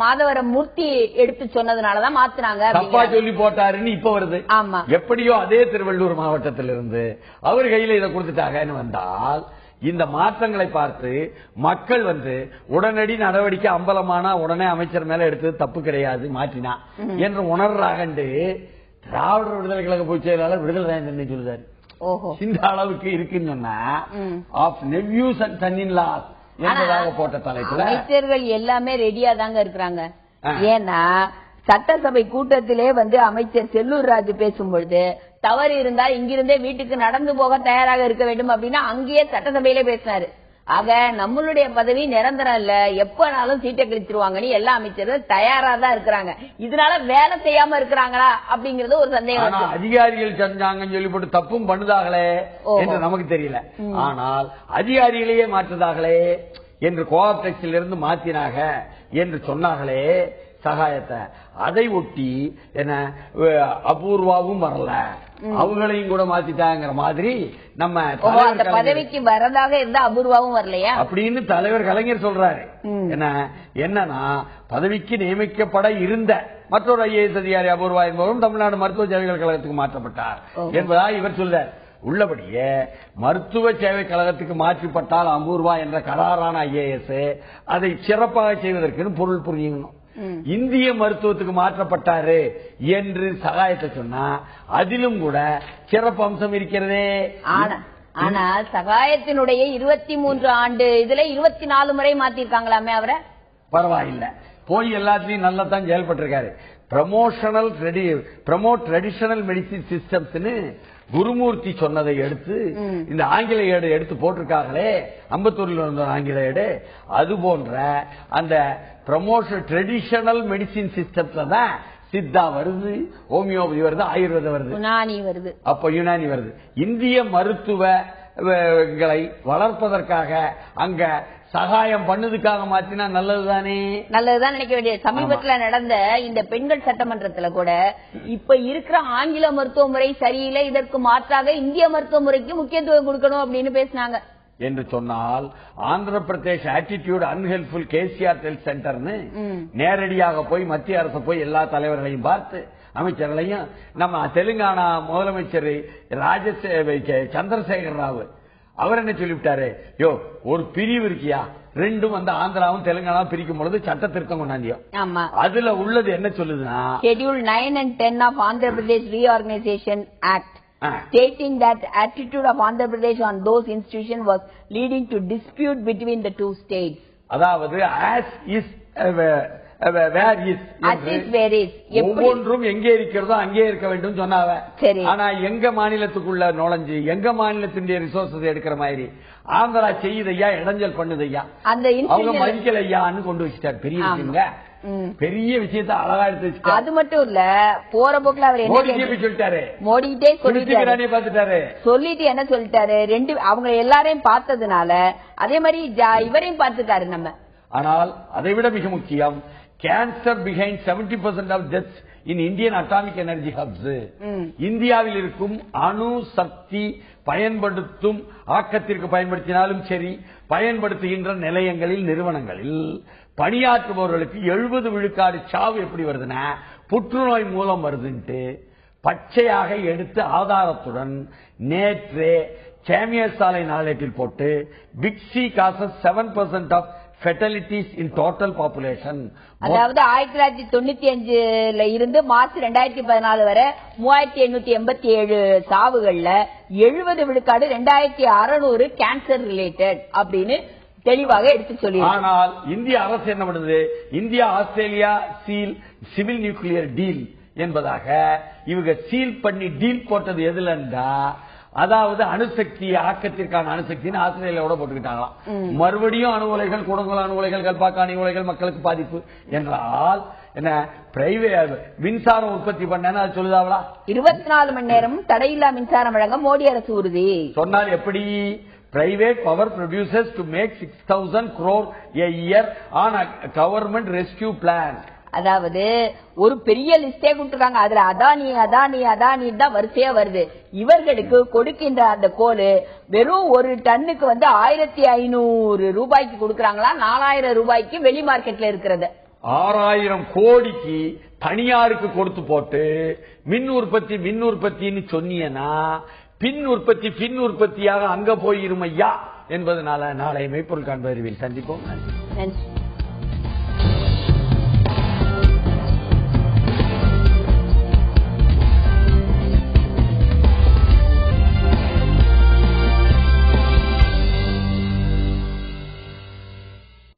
மாதவரமூர்த்தி எடுத்து சொன்னதுனாலதான் மாத்தினாங்க. தப்பா சொல்லி போட்டாருன்னு இப்ப வருது. ஆமா, எப்படியோ அதே திருவள்ளூர் மாவட்டத்திலிருந்து அவர் கையில இதை கொடுத்துட்டாங்கன்னு வந்தால் இந்த மாற்றங்களை பார்த்து மக்கள் உடனடி நடவடிக்கை அம்பலமானா உடனே அமைச்சர் மேல எடுத்தது தப்பு கிடையாது, மாற்றினா என்று உணர்றாகண்டு திராவிடர் விடுதலை கழக பொதுச் செயலாளர் விடுதலை என்ன சொல்லுதாரு. இந்த அளவுக்கு இருக்குன்னு சொன்னா ஆஃப் நெவ்யூஸ் அண்ட் சன்-இன்-லாஸ் என்பதாக போட்ட தலைப்புல அமைச்சர்கள் எல்லாமே ரெடியா தாங்க இருக்கிறாங்க. ஏன்னா சட்டசபை கூட்டத்திலே அமைச்சர் செல்லூர் ராஜு பேசும்பொழுது தவறு இருந்தா இங்கிருந்தே வீட்டுக்கு நடந்து போக தயாராக இருக்க வேண்டும் அப்படின்னா அங்கேயே சட்டசபையிலே பேசினாரு. ஆக நம்மளுடைய பதவி நிரந்தரம் இல்ல, எப்பனாலும் சீட்டை கழிச்சிருவாங்கன்னு எல்லா அமைச்சர்கள் தயாரா தான் இருக்கிறாங்க. இதனால வேலை செய்யாம இருக்கிறாங்களா அப்படிங்கறது ஒரு சந்தேகம். அதிகாரிகள் செஞ்சாங்கன்னு சொல்லி போட்டு தப்பும் பண்ணுதாங்களே என்று நமக்கு தெரியல. ஆனால் அதிகாரிகளையே மாற்றுதாங்களே என்று கோஆப்டெக்ஸில் இருந்து மாத்தினாக என்று சொன்னாங்களே சகாயத்தை, அதை ஒட்டி என்ன அபூர்வாவும் வரல, அவங்களையும் கூட மாத்திட்டாங்கிற மாதிரி நம்ம பதவிக்கு வரதாக இருந்தா அபூர்வாவும் வரலையா அப்படின்னு தலைவர் கலைஞர் சொல்றாரு. என்னன்னா பதவிக்கு நியமிக்கப்பட இருந்த மற்றொரு IAS அதிகாரி அபூர்வா என்பவரும் தமிழ்நாடு மருத்துவ சேவைகள் கழகத்துக்கு மாற்றப்பட்டார் என்பதா இவர் சொல்றார். உள்ளபடியே மருத்துவ சேவை கழகத்துக்கு மாற்றப்பட்டால் அபூர்வா என்ற கராரான IAS அதை சிறப்பாக செய்வதற்கு பொருள் புரியணும். இந்திய மருத்துவத்துக்கு மாற்றப்பட்டாரு என்று சகாயத்தை சொன்னா அதிலும் கூட சிறப்பு அம்சம் இருக்கிறதே. ஆனா சகாயத்தினுடைய 23 ஆண்டு இதுல 24 முறை மாத்திருக்காங்களாமே அவரை. பரவாயில்ல, போய் எல்லாத்தையும் நல்லா தான் செயல்பட்டிருக்காரு. Promote traditional medicine systems Gurumurthy சொன்னதை எடுத்து இந்த ஆங்கில ஏடு எடுத்து போட்டிருக்காங்களே, அம்பத்தூரில் இருந்த ஆங்கில ஏடு, அது போன்ற அந்த ப்ரமோஷன் ட்ரெடிஷனல் மெடிசின் சிஸ்டம்ஸ்ல தான் சித்தா வருது, ஹோமியோபதி வருது, ஆயுர்வேதம் வருது, யுனானி வருது, அப்ப யுனானி வருது. இந்திய மருத்துவங்களை வளர்ப்பதற்காக அங்க சகாயம் பண்ணதுக்காக மாத்தினா நல்லதுதானே, நல்லதுதான் நினைக்க வேண்டிய. சமீபத்துல நடந்த இந்த பெண்கள் சட்டமன்றத்துல கூட இப்ப இருக்கிற ஆங்கில மருத்துவ முறை சரியில்லை, இதற்கு மாற்றாக இந்திய மருத்துவ முறைக்கு முக்கியத்துவம் கொடுக்கணும் அப்படின்னு பேசினாங்க. என்று சொன்னால் Andhra Pradesh attitude unhelpful KCR health சென்டர்னு நேரடியாக போய் மத்திய அரசு போய் எல்லா தலைவர்களையும் பார்த்து அமைச்சர்களையும் நம்ம தெலுங்கானா முதலமைச்சர் சந்திரசேகர ராவ் அவர் என்ன சொல்லிவிட்டாரு, யோ ஒரு பிரிவு இருக்கியா, ரெண்டும் வந்து ஆந்திராவும் தெலுங்கானாவும் பிரிக்கும் பொழுது சட்ட திருத்தம் கொண்டாந்தியோ. அதுல உள்ளது என்ன சொல்லுதுன்னா, Schedule 9 and 10 of Andhra Pradesh Reorganization Act stating that the attitude of Andhra Pradesh on those institutions was leading to dispute between the two states. அதாவது as is where is ஒவ்வொன்றும் எங்கே இருக்கிறதோ அங்கே இருக்க வேண்டும் சொன்னாவ. ஆனா எங்க மாநிலத்துக்குள்ள நுழைஞ்சு எங்க மாநிலத்தினுடைய ரிசோர்சஸ் எடுக்கிற மாதிரி ஆந்திரா செய்யுதையா, இடைஞ்சல் பண்ணுதையா, அவங்க மதிக்கலையான்னு கொண்டு வச்சுட்டாரு. பெரிய விஷயங்க, பெரிய விஷயத்த அழகா எடுத்து வச்சுட்டாரு. அது மட்டும் இல்ல, போற போக்குல அவர் என்ன சொல்லிட்டாரு, மோடிட்டே சொல்லிட்டு என்ன சொல்லிட்டாரு, ரெண்டு அவங்க எல்லாரையும் பார்த்ததுனால அதே மாதிரி இவரையும் பார்த்துட்டாரு நம்ம. ஆனால் அதை விட மிக முக்கியம், cancer behind 70% of deaths in Indian atomic energy hubs. இந்தியாவில் இருக்கும் அணு சக்தி பயன்படுத்தும் ஆக்கத்திற்கு பயன்படுத்தினாலும் சரி, பயன்படுத்துகின்ற நிலையங்களில் நிறுவனங்களில் பணியாற்றுபவர்களுக்கு 70 விழுக்காடு சாவு எப்படி வருதுன்னா புற்றுநோய் மூலம் வருதுன்ட்டு பச்சையாக எடுத்து ஆதாரத்துடன் நேற்றே சேமியர் சாலை நாளேட்டில் போட்டு big C causes 7% of fatalities in total population. அதாவது 1995 இருந்து மார்ச் 2014 வரை 3887 சாவுகள்ல 70 விழுக்காடு 2600 கேன்சர் ரிலேட்டட் அப்படின்னு தெளிவாக எடுத்து சொல்லி. ஆனால் இந்திய அரசு என்ன பண்ணுது, India Australia civil nuclear deal என்பதாக இவங்க சீல் பண்ணி டீல் போட்டது எதுலண்டா, அதாவது அணுசக்தி ஆக்கத்திற்கான அணுசக்தின்னு ஆஸ்திரேலியாவோட போட்டுக்கிட்டாங்களாம். மறுபடியும் அணு உலைகள், கூடங்குள அணு உலைகள், கல்பாக்க அணு உலைகள் மக்களுக்கு பாதிப்பு என்றால் என்ன, பிரைவேட் மின்சாரம் உற்பத்தி பண்ண அது சொல்லுதாவளா? 24 மணி நேரமும் தடையில்லா மின்சாரம் வழங்க மோடி அரசு உறுதி சொன்னால் எப்படி? Private power producers to make 6,000 crore a year on a government rescue plan. அதாவது ஒரு பெரிய லிஸ்டே கொடுத்துருக்காங்க, அதுல அதானி அதானி அதானி தான் வரிசையா வருது. இவர்களுக்கு கொடுக்கின்ற அந்த கோல் வெறும் ஒரு டன்னுக்கு வந்து 1500 ரூபாய்க்கு கொடுக்கறாங்களா, 4000 ரூபாய்க்கு வெளி மார்க்கெட்ல இருக்கிறது. 6000 கோடிக்கு தனியாருக்கு கொடுத்து போட்டு மின் உற்பத்தின்னு சொன்னீங்கன்னா பின் உற்பத்தியாக அங்க போயிருமையா என்பதனால நாளை மெய்ப்பொருள் காண்பறிவில் சந்திப்போம். நன்றி.